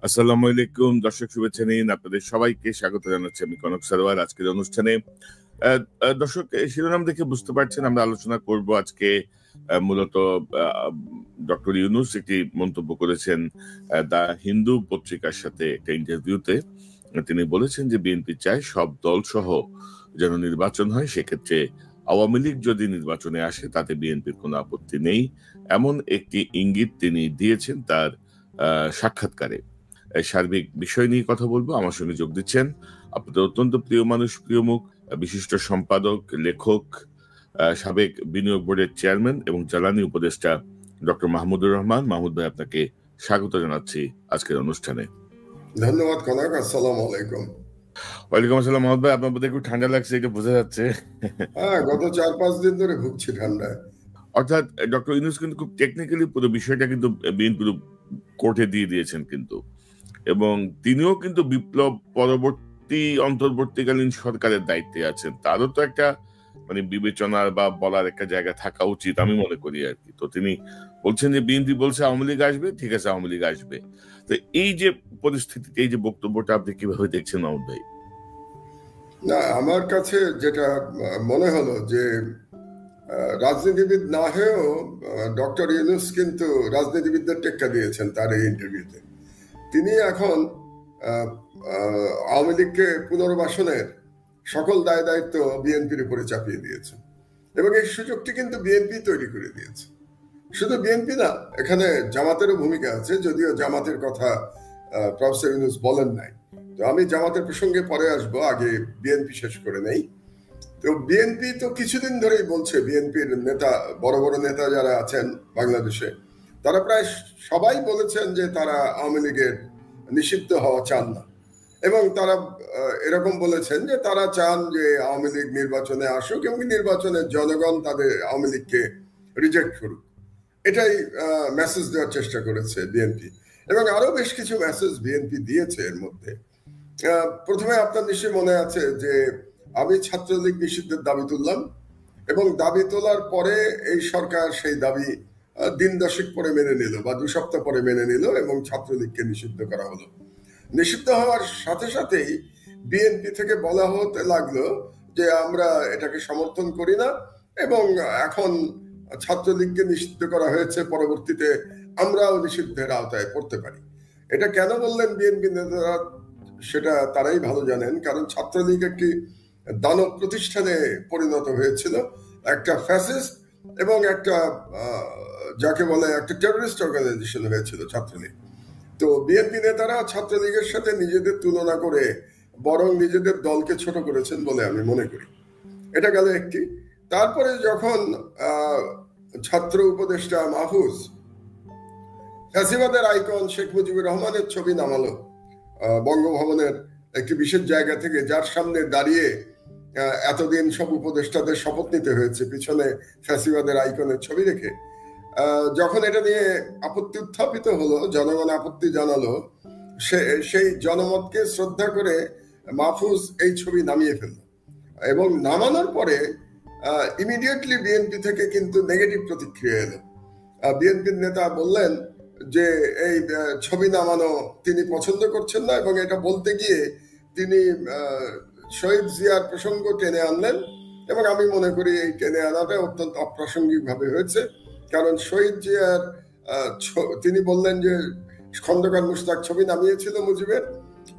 আসসালামু আলাইকুম দর্শক, শুভেচ্ছা নিন। আপনাদের সবাইকে স্বাগত জানাচ্ছি আমি কনক সারোয়ার আজকের অনুষ্ঠানে। দর্শক, শিরোনাম দেখে বুঝতে পারছেন আমরা আলোচনা করব আজকে মূলত ডক্টর ইউনূস একটি মন্তব্য করেছেন দা হিন্দু পত্রিকার সাথে একটা ইন্টারভিউতে। তিনি বলেছেন যে বিএনপি চায় সব দল সহ যেন নির্বাচন হয়, সেক্ষেত্রে আওয়ামী লীগ যদি নির্বাচনে আসে তাতে বিএনপির কোনো আপত্তি নেই, এমন একটি ইঙ্গিত তিনি দিয়েছেন তার সাক্ষাৎকারে। সার্বিক বিষয় নিয়ে কথা বলবো। আমার সঙ্গে যোগ দিচ্ছেন আপনাদের অত্যন্ত প্রিয় মানুষ, প্রিয় মুখ, বিশিষ্ট সম্পাদক, লেখক, সাবেক বিনিয়োগ বোর্ডের চেয়ারম্যান এবং জ্বালানি উপদেষ্টা ডক্টর মাহমুদুর রহমান। মাহমুদ ভাই, আপনাকে স্বাগত জানাচ্ছি আজকের অনুষ্ঠানে। ধন্যবাদ কনক। আসসালামু আলাইকুম। ওয়ালাইকুম আসসালাম। মাহমুদ ভাই, আপনার বোধহয় একটু ঠান্ডা লাগছে, এটা বোঝা যাচ্ছে। হ্যাঁ, গত 4-5 দিন ধরে ভুগছি ঠান্ডায়। অর্থাৎ ডক্টর ইউনূস কিন্তু খুব টেকনিক্যালি পুরো বিষয়টা কিন্তু বিএনপি কোর্টে দিয়ে দিয়েছেন কিন্তু, এবং তিনিও কিন্তু বিপ্লব পরবর্তী অন্তর্বর্তীকালীন সরকারের দায়িত্বে আছেন। তারও তো একটা বিবেচনার বা বলার একটা জায়গা থাকা উচিত আমি মনে করি আর কি। তো তিনি বলছেন যে বিএনপি বলছে আওয়ামী লীগ আসবে, ঠিক আছে আওয়ামী লীগ আসবে। তো এই যে পরিস্থিতিতে এই যে বক্তব্যটা আপনি কিভাবে দেখছেন মাহমুদ ভাই? না, আমার কাছে যেটা মনে হলো যে রাজনীতিবিদ না হয়েও ডক্টর ইউনূস কিন্তু রাজনীতিবিদদের টেক্কা দিয়েছেন তার এই ইন্টারভিউতে। তিনি এখন আওয়ামী লীগকে পুনর্বাসনের সকল দায় দায়িত্ব বিএনপির উপরে চাপিয়ে দিয়েছেন, এবং এই সুযোগটি কিন্তু বিএনপি তৈরি করে দিয়েছে। শুধু বিএনপি না, এখানে জামাতেরও ভূমিকা আছে, যদিও জামাতের কথা প্রফেসর ইউনূস বলেন নাই। তো আমি জামাতের প্রসঙ্গে পরে আসবো, আগে বিএনপি শেষ করে নেই। তো বিএনপি তো কিছুদিন ধরেই বলছে, বিএনপির নেতা, বড় বড় নেতা যারা আছেন বাংলাদেশে, তারা প্রায় সবাই বলেছেন যে তারা আওয়ামী লীগের নিষিদ্ধ হওয়া চান না, এবং তারা এরকম বলেছেন যে তারা চান যে আওয়ামী লীগ নির্বাচনে আসুক এবং নির্বাচনে জনগণ তাদের আওয়ামী লীগকে রিজেক্ট করুক। এটাই মেসেজ দেওয়ার চেষ্টা করেছে বিএনপি, এবং আরো বেশ কিছু মেসেজ বিএনপি দিয়েছে। এর মধ্যে প্রথমে আপনার নিশ্চয়ই মনে আছে যে আমি ছাত্রলীগ নিষিদ্ধের দাবি তুললাম, এবং দাবি তোলার পরে এই সরকার সেই দাবি দিন দশেক পরে মেনে নিল, বা 2 সপ্তাহ পরে মেনে নিল, এবং ছাত্রলীগকে নিষিদ্ধ করা হলো। নিষিদ্ধ হওয়ার সাথে সাথেই বিএনপি থেকে বলা হতে লাগলো যে আমরা এটাকে সমর্থন করি না, এবং এখন ছাত্রলীগকে নিষিদ্ধ করা হয়েছে, পরবর্তীতে আমরাও নিষিদ্ধের আওতায় পড়তে পারি। এটা কেন বললেন বিএনপি নেতারা, সেটা তারাই ভালো জানেন। কারণ ছাত্রলীগ একটি দানব প্রতিষ্ঠানে পরিণত হয়েছিল, একটা ফ্যাসিস্ট এবং একটা যাকে বলে একটা টেররিস্ট অর্গানাইজেশন হয়েছিল ছাত্রলীগ। তো বিএনপি নেতারা ছাত্রলীগের সাথে নিজেদের তুলনা করে বরং নিজেদের দলকে ছোট করেছেন বলে আমি মনে করি। এটা গেল একটি। তারপরে যখন ছাত্র উপদেষ্টা মাহফুজ ফ্যাসিবাদের আইকন শেখ মুজিবুর রহমানের ছবি নামালো বঙ্গভবনের একটি বিশেষ জায়গা থেকে, যার সামনে দাঁড়িয়ে এতদিন সব উপদেষ্টাদের শপথ নিতে হয়েছে পিছনে ফ্যাসিবাদের আইকনের ছবি রেখে, যখন এটা নিয়ে আপত্তি উত্থাপিত হলো, জনগণ আপত্তি জানালো, সেই জনমতকে শ্রদ্ধা করে মাহফুজ এই ছবি নামিয়ে ফেলল। এবং নামানোর পরে ইমিডিয়েটলি বিএনপি থেকে কিন্তু নেগেটিভ প্রতিক্রিয়া এলো। বিএনপির নেতা বললেন যে এই ছবি নামানো তিনি পছন্দ করছেন না, এবং এটা বলতে গিয়ে তিনি শহীদ জিয়ার প্রসঙ্গ টেনে আনলেন, এবং আমি মনে করি এই টেনে আনাটা অত্যন্ত অপ্রাসঙ্গিক ভাবে হয়েছে। কারণ শহীদ জিয়ার তিনি বললেন যে খন্দকার মুশতাক ছবি নামিয়েছিল মুজিবের,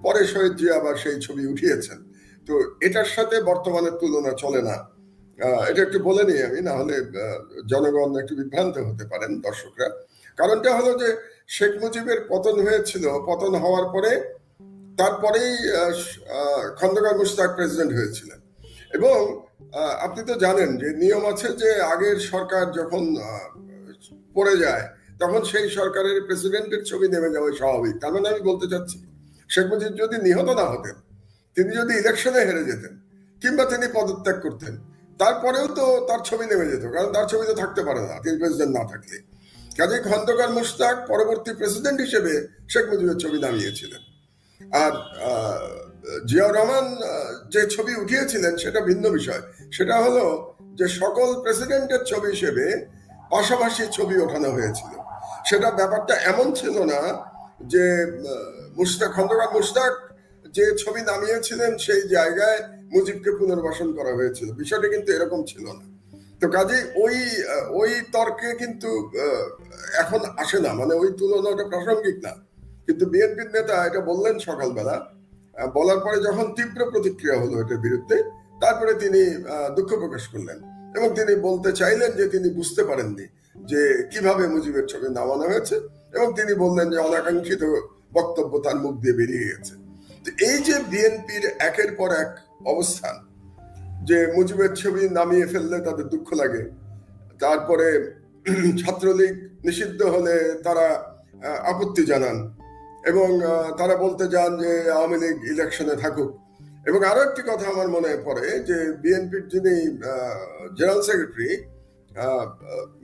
পরে শহীদ জিয়া আবার সেই ছবি উঠিয়েছেন। তো এটার সাথে বর্তমানের তুলনা চলে না। এটা একটু বলে নিই আমি, না হলে জনগণ একটু বিভ্রান্ত হতে পারেন দর্শকরা। কারণটা হলো যে শেখ মুজিবের পতন হয়েছিল, পতন হওয়ার পরে তারপরেই খন্দকার মুশতাক প্রেসিডেন্ট হয়েছিলেন। এবং আপনি তো জানেন যে নিয়ম আছে যে আগের সরকার যখন পড়ে যায় তখন সেই সরকারের প্রেসিডেন্টের ছবি নেমে যাওয়া স্বাভাবিক। তার মানে আমি বলতে চাচ্ছি, শেখ মুজিব যদি নিহত না হতেন, তিনি যদি ইলেকশনে হেরে যেতেন কিংবা তিনি পদত্যাগ করতেন, তারপরেও তো তার ছবি নেমে যেত, কারণ তার ছবি তো থাকতে পারে না তিনি প্রেসিডেন্ট না থাকলে। কাজে খন্দকার মুশতাক পরবর্তী প্রেসিডেন্ট হিসেবে শেখ মুজিবের ছবি নামিয়েছিলেন। আর জিয়াউর রহমান যে ছবি উঠিয়েছিলেন সেটা ভিন্ন বিষয়। সেটা হলো যে সকল প্রেসিডেন্টের ছবি হিসেবে পাশাপাশি ছবি ওঠানো হয়েছিল। সেটা ব্যাপারটা এমন ছিল না যে খন্দকার মুশতাক যে ছবি নামিয়েছিলেন সেই জায়গায় মুজিবকে পুনর্বাসন করা হয়েছিল। বিষয়টা কিন্তু এরকম ছিল না। তো কাজে ওই তর্কে কিন্তু এখন আসে না, মানে ওই তুলনাটা প্রাসঙ্গিক না। কিন্তু বিএনপির নেতা এটা বললেন সকালবেলা, বলার পরে যখন তীব্র প্রতিক্রিয়া হলো এটার বিরুদ্ধে, তারপরে তিনি দুঃখ প্রকাশ করলেন এবং তিনি বলতে চাইলেন যে তিনি বুঝতে পারেননি যে কিভাবে মুজিবের ছবি নামানো হয়েছে, এবং তিনি বললেন যে অনাকাঙ্ক্ষিত বক্তব্য তার মুখ দিয়ে বেরিয়ে গেছে। তো এই যে বিএনপির একের পর এক অবস্থান, যে মুজিবের ছবি নামিয়ে ফেললে তাদের দুঃখ লাগে, তারপরে ছাত্রলীগ নিষিদ্ধ হলে তারা আপত্তি জানান এবং তারা বলতে যান যে আওয়ামী লীগ ইলেকশনে থাকুক। এবং আরো একটি কথা আমার মনে পড়ে যে বিএনপির যিনি জেনারেল সেক্রেটারি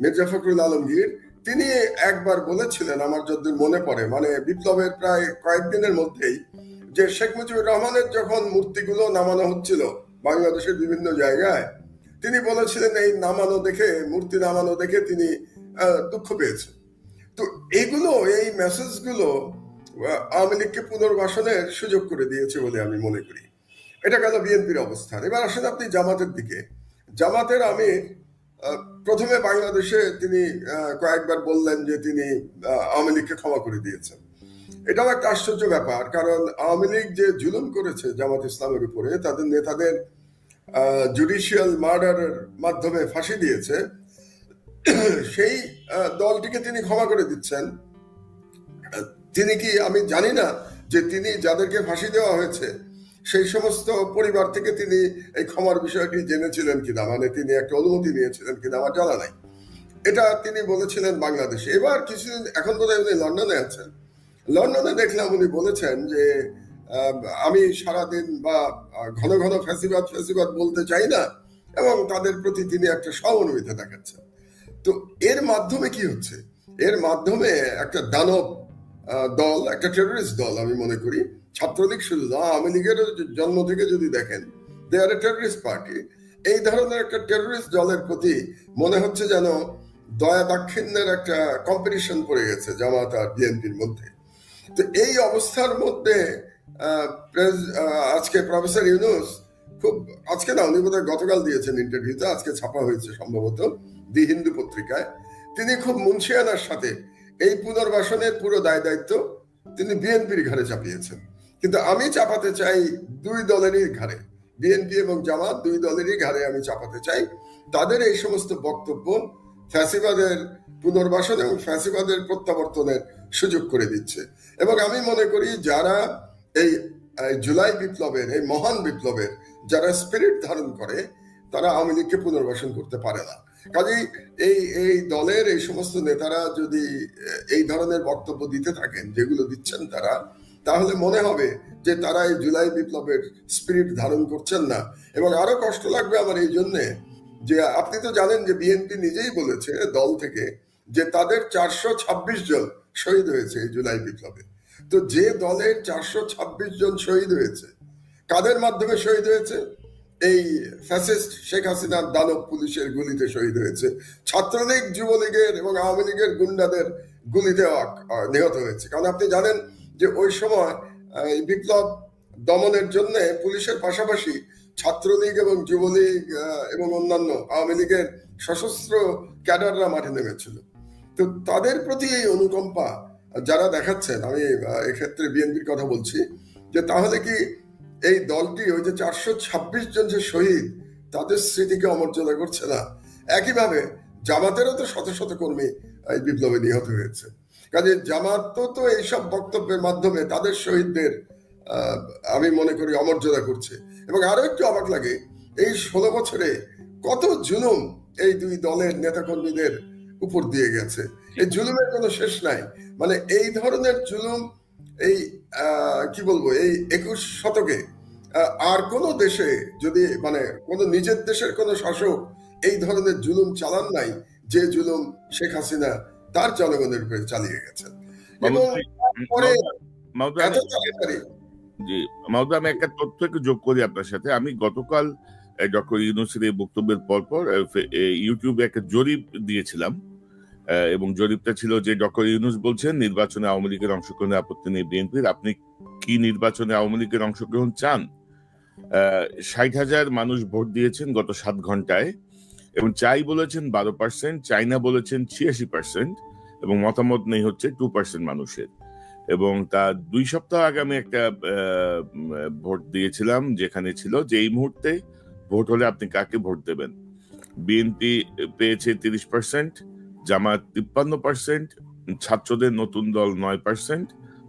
মির্জা ফখরুল আলমগীর, তিনি একবার বলেছিলেন, আমার যতদূর মনে পড়ে, মানে বিপ্লবের প্রায় কয়েকদিনের মধ্যেই, যে শেখ মুজিবুর রহমানের যখন মূর্তিগুলো নামানো হচ্ছিল বাংলাদেশের বিভিন্ন জায়গায়, তিনি বলেছিলেন এই মূর্তি নামানো দেখে তিনি দুঃখ পেয়েছেন। তো এই মেসেজগুলো আওয়ামী লীগকে পুনর্বাসনের সুযোগ করে দিয়েছে বলে আমি মনে করি। এটা গেল বিএনপির অবস্থান। এবার আসেন আপনি জামাতের দিকে। জামাতের আমির প্রথমে বাংলাদেশে তিনি কয়েকবার বললেন যে তিনি আওয়ামী লীগকে ক্ষমা করে দিয়েছেন। এটাও একটা আশ্চর্য ব্যাপার, কারণ আওয়ামী লীগ যে জুলুম করেছে জামাত ইসলামের উপরে, তাদের নেতাদের জুডিশিয়াল মার্ডারের মাধ্যমে ফাঁসি দিয়েছে, সেই দলটিকে তিনি ক্ষমা করে দিচ্ছেন। তিনি কি, আমি জানি না যে তিনি যাদেরকে ফাঁসি দেওয়া হয়েছে সেই সমস্ত পরিবার থেকে তিনি এই ক্ষমার বিষয়টি জেনেছিলেন কিনা, মানে তিনি একটা অনুমতি নিয়েছিলেন কিনা আমার জানা নাই। এটা তিনি বলেছিলেন বাংলাদেশে। এবার কিছুদিন, এখন বোধহয় উনি লন্ডনে আছেন, লন্ডনে দেখলাম উনি বলেছেন যে আমি সারাদিন বা ঘন ঘন ফ্যাসিবাদ বলতে চাই না, এবং তাদের প্রতি তিনি একটা সহানুভূতি দেখাচ্ছেন। তো এর মাধ্যমে কি হচ্ছে? এর মাধ্যমে একটা দানব দল, একটা টেররিস্ট দল আমি মনে করি, ছাত্রলীগ শুধু না, আওয়ামী লীগের জন্ম থেকে যদি দেখেন, দে আর এ টেররিস্ট পার্টি। এই ধরনের একটা টেররিস্ট দলের প্রতি মনে হচ্ছে যেন দয়া দাক্ষিণ্যের একটা কম্পিটিশন পড়ে গেছে জামাত আর বিএনপির মধ্যে। তো এই অবস্থার মধ্যে আজকে প্রফেসর ইউনূস আজকে না, উনি বোধহয় গতকাল দিয়েছেন ইন্টারভিউতে, আজকে ছাপা হয়েছে সম্ভবত দি হিন্দু পত্রিকায়, তিনি খুব মুনশিয়ানার সাথে এই পুনর্বাসনের পুরো দায়িত্ব তিনি বিএনপির ঘাড়ে চাপিয়েছেন। কিন্তু আমি চাপাতে চাই দুই দলেরই ঘাড়ে, বিএনপি এবং জামাত দুই দলেরই ঘাড়ে আমি চাপাতে চাই। তাদের এই সমস্ত বক্তব্য ফ্যাসিবাদের পুনর্বাসন এবং ফ্যাসিবাদের প্রত্যাবর্তনের সুযোগ করে দিচ্ছে। এবং আমি মনে করি যারা এই জুলাই বিপ্লবের, এই মহান বিপ্লবের যারা স্পিরিট ধারণ করে, তারা আওয়ামী লীগকে পুনর্বাসন করতে পারে না। কাজেই এই দলের এই সমস্ত নেতারা যদি এই ধরনের বক্তব্য দিতে থাকেন যেগুলো দিচ্ছেন তারা, তাহলে মনে হবে যে তারা এই জুলাই বিপ্লবের স্পিরিট ধারণ করছেন না। এবং আরো কষ্ট লাগবে আমার এই জন্যে যে আপনি তো জানেন যে বিএনপি নিজেই বলেছে দল থেকে যে তাদের 426 জন শহীদ হয়েছে এই জুলাই বিপ্লবে। তো যে দলের 426 জন শহীদ হয়েছে, কাদের মাধ্যমে শহীদ হয়েছে? এই ফ্যাসিস্ট শেখ হাসিনার দানব পুলিশের গুলিতে শহীদ হয়েছে। ছাত্রলীগ, যুবলীগের এবং আওয়ামী লীগের গুন্ডাদের গুলিতে নিহত হয়েছে। কারণ আপনি জানেন যে ওই সময় বিপ্লব দমনের জন্য পুলিশের পাশাপাশি ছাত্রলীগ এবং যুবলীগ এবং অন্যান্য আওয়ামী লীগের সশস্ত্র ক্যাডাররা মাঠে নেমেছিল। তো তাদের প্রতি এই অনুকম্পা যারা দেখাচ্ছেন, আমি এক্ষেত্রে বিএনপির কথা বলছি, যে তাহলে কি এই দলটি ওই যে 426 জন যে শহীদ, তাদের স্মৃতিকে অমর্যাদা করছে না? একইভাবে জামাতেরও তো শত শত কর্মী এই বিপ্লবে নিহত হয়েছে। কাজে জামাত তো এইসব বক্তব্যের মাধ্যমে তাদের শহীদদের আমি মনে করি অমর্যাদা করছে। এবং আরো একটু অবাক লাগে, এই 16 বছরে কত জুলুম এই দুই দলের নেতাকর্মীদের উপর দিয়ে গেছে। এই জুলুমের কোনো শেষ নাই। মানে এই ধরনের জুলুম এই কি বলবো, এই 21 শতকে আর কোন দেশে যদি, মানে কোন নিজের দেশের কোন শাসক এই ধরনের জুলুম চালান নাই যে জুলুম শেখ হাসিনা তার জনগণের উপরে চালিয়ে গেছেন। এবং পরে জি মাহমুদ, আমি একটা তথ্য একটু যোগ করি আপনার সাথে। আমি গতকাল ডক্টর ইউনূসের এই বক্তব্যের পরপর ইউটিউবে একটা জরিপ দিয়েছিলাম এবং জরিপটা ছিল যে ডক্টর ইউনূস বলছেন নির্বাচনে আওয়ামী লীগের অংশগ্রহণে আপত্তি নেই বিএনপির। আপনি কি নির্বাচনে আওয়ামী লীগের অংশগ্রহণ চান? 60,000 মানুষ ভোট দিয়েছেন গত 7 ঘন্টায়, এবং চাই বলেছেন 12%, চাই না বলেছেন 86%, এবং মতামত নেই হচ্ছে 2% মানুষের। এবং তার 2 সপ্তাহ আগে আমি একটা ভোট দিয়েছিলাম যেখানে ছিল যে এই মুহূর্তে ভোট হলে আপনি কাকে ভোট দেবেন। বিএনপি পেয়েছে 30%, জামাত 53%, ছাত্রদের নতুন দল 9%,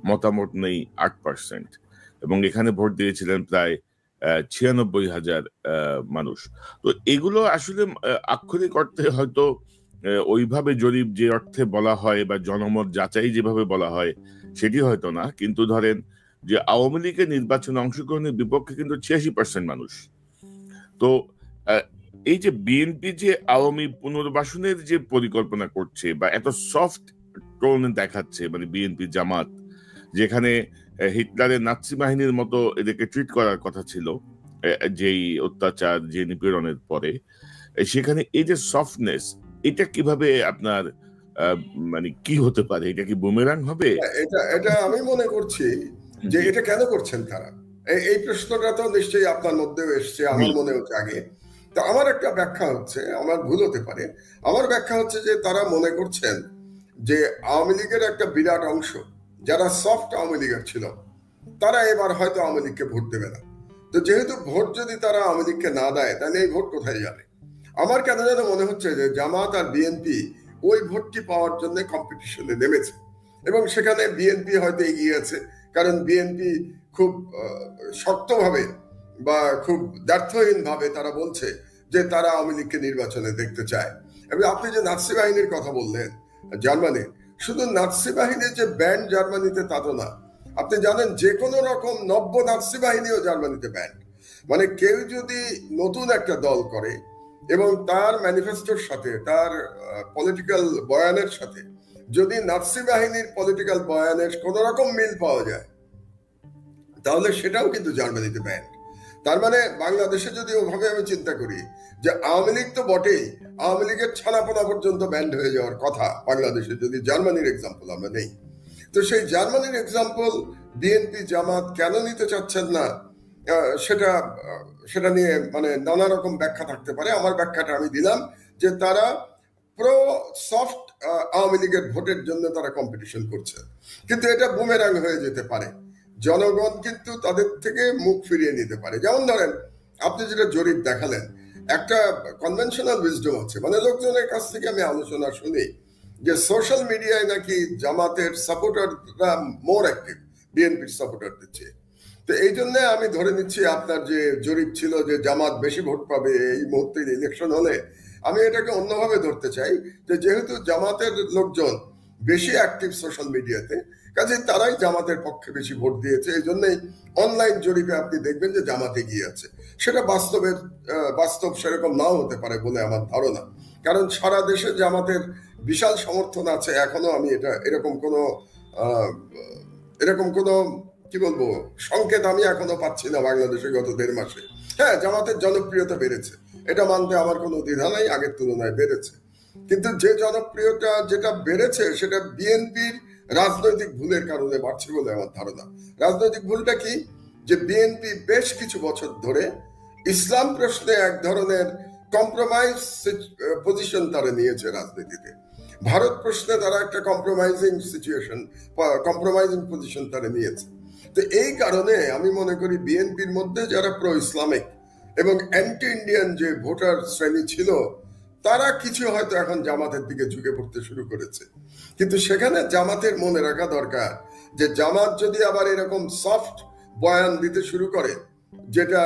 মতামত নেই 8%, এবং এখানে ভোট দিয়েছিলেন প্রায় 96,000 মানুষ। তো এগুলো আসলে আক্ষরিক অর্থে হয়তো ওইভাবে জরিপ যে অর্থে বলা হয় বা জনমত যাচাই যেভাবে বলা হয় সেটি হয়তো না, কিন্তু ধরেন যে আওয়ামী লীগের নির্বাচনে অংশগ্রহণের বিপক্ষে কিন্তু 86% মানুষ। তো এই যে বিএনপি যে আওয়ামী পুনর্বাসনের যে পরিকল্পনা করছে বা এত সফট টোন দেখাচ্ছে, মানে বিএনপি জামাত, যেখানে হিটলারের নাৎসি বাহিনীর মতো এদেরকে ট্রিট করার কথা ছিল যেই অত্যাচার যে নিপীড়নের পরে, সেখানে এই যে সফটনেস, এটা কিভাবে আপনার মানে কি হতে পারে? এটা কি বুমেরাং হবে? এটা আমি মনে করছি যে এটা কেন করছেন তারা, এই প্রশ্নটা তো নিশ্চয়ই আপনার মধ্যেও এসছে, আমার মনে হচ্ছে আগে। তো আমার একটা ব্যাখ্যা হচ্ছে, আমার ভুল হতে পারে, আমার ব্যাখ্যা হচ্ছে যে তারা মনে করছেন যে আওয়ামী লীগের একটা বিরাট অংশ যারা সফট আওয়ামী লীগের ছিল তারা এবার হয়তো আওয়ামী লীগকে ভোট দেবে না। তো যেহেতু ভোট যদি তারা আওয়ামী লীগকে না দেয় তাহলে এই ভোট কোথায় যাবে? আমার কেন যেন মনে হচ্ছে যে জামাত আর বিএনপি ওই ভোটটি পাওয়ার জন্য কম্পিটিশনে নেমেছে, এবং সেখানে বিএনপি হয়তো এগিয়ে আছে, কারণ বিএনপি খুব শক্তভাবে বা খুব দ্ব্যর্থহীন ভাবে তারা বলছে যে তারা আওয়ামী লীগকে নির্বাচনে দেখতে চায়। এবং আপনি যে নাৎসি বাহিনীর কথা বললেন জার্মানির, শুধু নাৎসি বাহিনীর যে ব্যান্ড জার্মানিতে তা তো না, আপনি জানেন যে কোনো রকম নব্য নাৎসি বাহিনীও জার্মানিতে ব্যান্ড। মানে কেউ যদি নতুন একটা দল করে এবং তার ম্যানিফেস্টোর সাথে, তার পলিটিক্যাল বয়ানের সাথে যদি নাৎসি বাহিনীর পলিটিক্যাল বয়ানের কোন রকম মিল পাওয়া যায় তাহলে সেটাও কিন্তু জার্মানিতে ব্যান্ড। তার মানে বাংলাদেশে যদি ওভাবে আমি চিন্তা করি যে আওয়ামী লীগ তো বটেই, আওয়ামী লীগের ছানাপোনা পর্যন্ত ব্যান্ড হয়ে যাওয়ার কথা বাংলাদেশে যদি জার্মানির এক্সাম্পল আমরা নেই, তো সেই জার্মানির এক্সাম্পল বিএনপি জামাত কেন নিতে চাচ্ছেন না সেটা নিয়ে মানে নানা রকম ব্যাখ্যা থাকতে পারে। আমার ব্যাখ্যাটা আমি দিলাম যে তারা প্রো সফট আওয়ামী লীগের ভোটের জন্য তারা কম্পিটিশন করছে, কিন্তু এটা বুমেরাং হয়ে যেতে পারে। জনগণ কিন্তু তাদের থেকে মুখ ফিরিয়ে নিতে পারে। যেমন ধরেন আপনি যেটা জরিপ দেখালেন, একটা কনভেনশনাল উইজডম আছে, মানে লোকজনের কাছ থেকে আমি আলোচনা শুনি যে সোশ্যাল মিডিয়ায় নাকি জামাতের সাপোর্টাররা মোর অ্যাক্টিভ বিএনপির সাপোর্টারদের চেয়ে। তো এই জন্য আমি ধরে নিচ্ছি আপনার যে জরিপ ছিল যে জামাত বেশি ভোট পাবে এই মুহূর্তে ইলেকশন হলে, আমি এটাকে অন্যভাবে ধরতে চাই যে যেহেতু জামাতের লোকজন বেশি অ্যাক্টিভ সোশ্যাল মিডিয়াতে, কাজে তারাই জামাতের পক্ষে বেশি ভোট দিয়েছে। এই জন্যই অনলাইন জরিপে আপনি দেখবেন যে জামাতে গিয়ে আছে। সেটা বাস্তব সেরকম নাও হতে পারে বলে আমার ধারণা, কারণ সারা দেশে জামাতের বিশাল সমর্থন আছে এখনো। আমি এরকম কোনো কি বলবো সংকেত আমি এখনো পাচ্ছি না বাংলাদেশে গত 1.5 মাসে। হ্যাঁ, জামাতের জনপ্রিয়তা বেড়েছে, এটা মানতে আমার কোনো দ্বিধা নাই, আগের তুলনায় বেড়েছে। কিন্তু যে জনপ্রিয়তা যেটা বেড়েছে সেটা বিএনপির রাজনৈতিক ভুলের কারণে বাড়ছে বলে আমার ধারণা। রাজনৈতিক ভুলটা কি? যে বিএনপি বেশ কিছু বছর ধরে ইসলাম প্রশ্নে এক ধরনের কম্প্রোমাইজ পজিশন তারা নিয়েছে রাজনীতিতে। ভারত প্রশ্নে তারা একটা কম্প্রোমাইজিং পজিশন তারা নিয়েছে। তো এই কারণে আমি মনে করি বিএনপির মধ্যে যারা প্রো ইসলামিক এবং অ্যান্টি ইন্ডিয়ান যে ভোটার শ্রেণী ছিল তারা কিছু হয়তো এখন জামাতের দিকে ঝুঁকে পড়তে শুরু করেছে। কিন্তু সেখানে জামাতের মনে রাখা দরকার যে জামাত যদি আবার এরকম সফট বয়ান দিতে শুরু করে, যেটা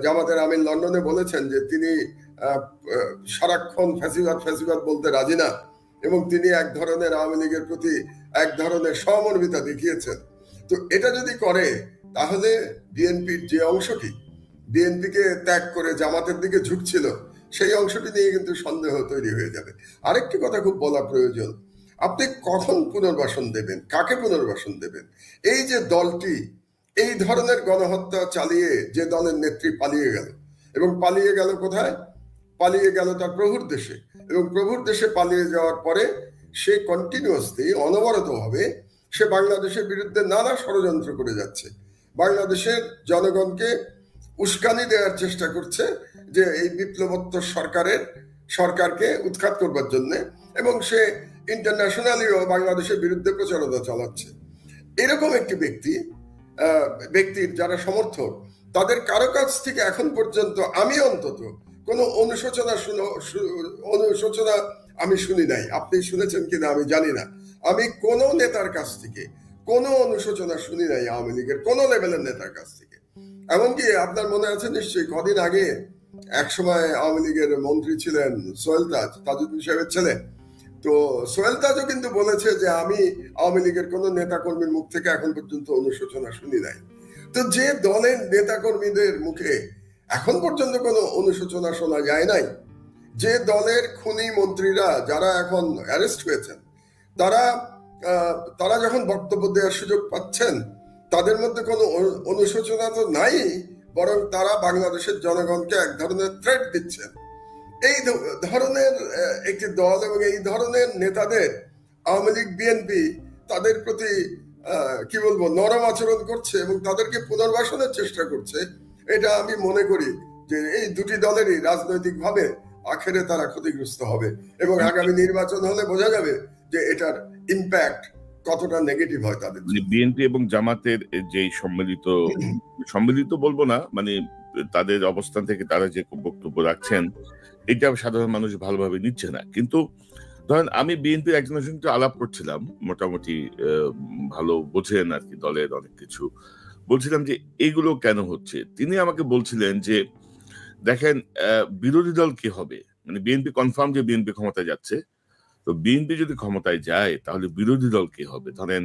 জামাতের আমির লন্ডনে বলেছেন যে তিনি সারাক্ষণ ফ্যাসিবাদ বলতে রাজি না, এবং তিনি এক ধরনের আওয়ামী লীগের প্রতি এক ধরনের সহমর্মিতা দেখিয়েছেন। তো এটা যদি করে তাহলে বিএনপির যে অংশটি বিএনপিকে ত্যাগ করে জামাতের দিকে ঝুঁকছিল সেই অংশটি নিয়ে কিন্তু সন্দেহ তৈরি হয়ে যাবে। আরেকটি কথা খুব বলা প্রয়োজন, আপনি কখন পুনর্বাসন দেবেন, কাকে পুনর্বাসন দেবেন? এই যে দলটি এই ধরনের গণহত্যা চালিয়ে যে দলের নেত্রী পালিয়ে গেল, এবং পালিয়ে গেল কোথায়? পালিয়ে গেল তার প্রভুর দেশে। এবং প্রভুর দেশে পালিয়ে যাওয়ার পরে সে কন্টিনিউয়াসলি অনবরতভাবে সে বাংলাদেশের বিরুদ্ধে নানা ষড়যন্ত্র করে যাচ্ছে, বাংলাদেশের জনগণকে উস্কানি দেওয়ার চেষ্টা করছে যে এই বিপ্লবোত্তর সরকারকে উৎখাত করবার জন্য, এবং সে ইন্টারন্যাশনালিও বাংলাদেশের বিরুদ্ধে প্রচারণা চালাচ্ছে। এরকম একটি ব্যক্তির যারা সমর্থক, তাদের কারো কাছ থেকে এখন পর্যন্ত আমি অন্তত কোনো অনুশোচনা আমি শুনি নাই। আপনি শুনেছেন কিনা আমি জানি না। আমি কোন নেতার কাছ থেকে কোনো অনুশোচনা শুনি নাই, আওয়ামী লীগের কোন লেভেলের নেতার কাছ থেকে। এমনকি আপনার মনে আছে নিশ্চয়ই, কদিন আগে একসময় আওয়ামী লীগের মন্ত্রী ছিলেন সোহেল তাজ, তাজউদ্দিন সাহেবের ছেলে। তো সোহেল তাজও কিন্তু বলেছে যে আমি আওয়ামী লীগের কোন নেতা কর্মীর মুখ থেকে এখন পর্যন্ত অনুশোচনা শুনি নাই। তো যে দলের নেতা কর্মীদের মুখে এখন পর্যন্ত কোনো অনুশোচনা শোনা যায় নাই, যে দলের খুনি মন্ত্রীরা যারা এখন অ্যারেস্ট হয়েছেন, তারা যখন বক্তব্য দেওয়ার সুযোগ পাচ্ছেন, তাদের মধ্যে কোনো অনুশোচনা তো নাই, বরং তারা বাংলাদেশের জনগণকে এক ধরনের থ্রেট দিচ্ছেন। এই ধরনের একটি দল এবং এই ধরনের নেতাদের আওয়ামী লীগ বিএনপি তাদের প্রতি কি বলবো নরম আচরণ করছে এবং তাদেরকে পুনর্বাসনের চেষ্টা করছে। এটা আমি মনে করি যে এই দুটি দলেরই রাজনৈতিকভাবে আখেরে তারা ক্ষতিগ্রস্ত হবে, এবং আগামী নির্বাচন হলে বোঝা যাবে যে এটার ইম্প্যাক্ট কতটা নেগেটিভ হয় তাদের। বিএনপি এবং জামাতের যে সম্মিলিত বলবো না, মানে তাদের অবস্থান থেকে তারা যে বক্তব্য রাখছেন, এটা সাধারণ মানুষ ভালোভাবে নিচ্ছে না। কিন্তু ধরেন আমি বিএনপির একজনের সঙ্গে আলাপ করছিলাম, মোটামুটি ভালো বোঝেন আর কি দলের অনেক কিছু, বলছিলাম যে এগুলো কেন হচ্ছে। তিনি আমাকে বলছিলেন যে দেখেন বিরোধী দল কি হবে, মানে বিএনপি কনফার্ম যে বিএনপি ক্ষমতায় যাচ্ছে, তো বিএনপি যদি ক্ষমতায় যায় তাহলে বিরোধী দল কি হবে। ধরেন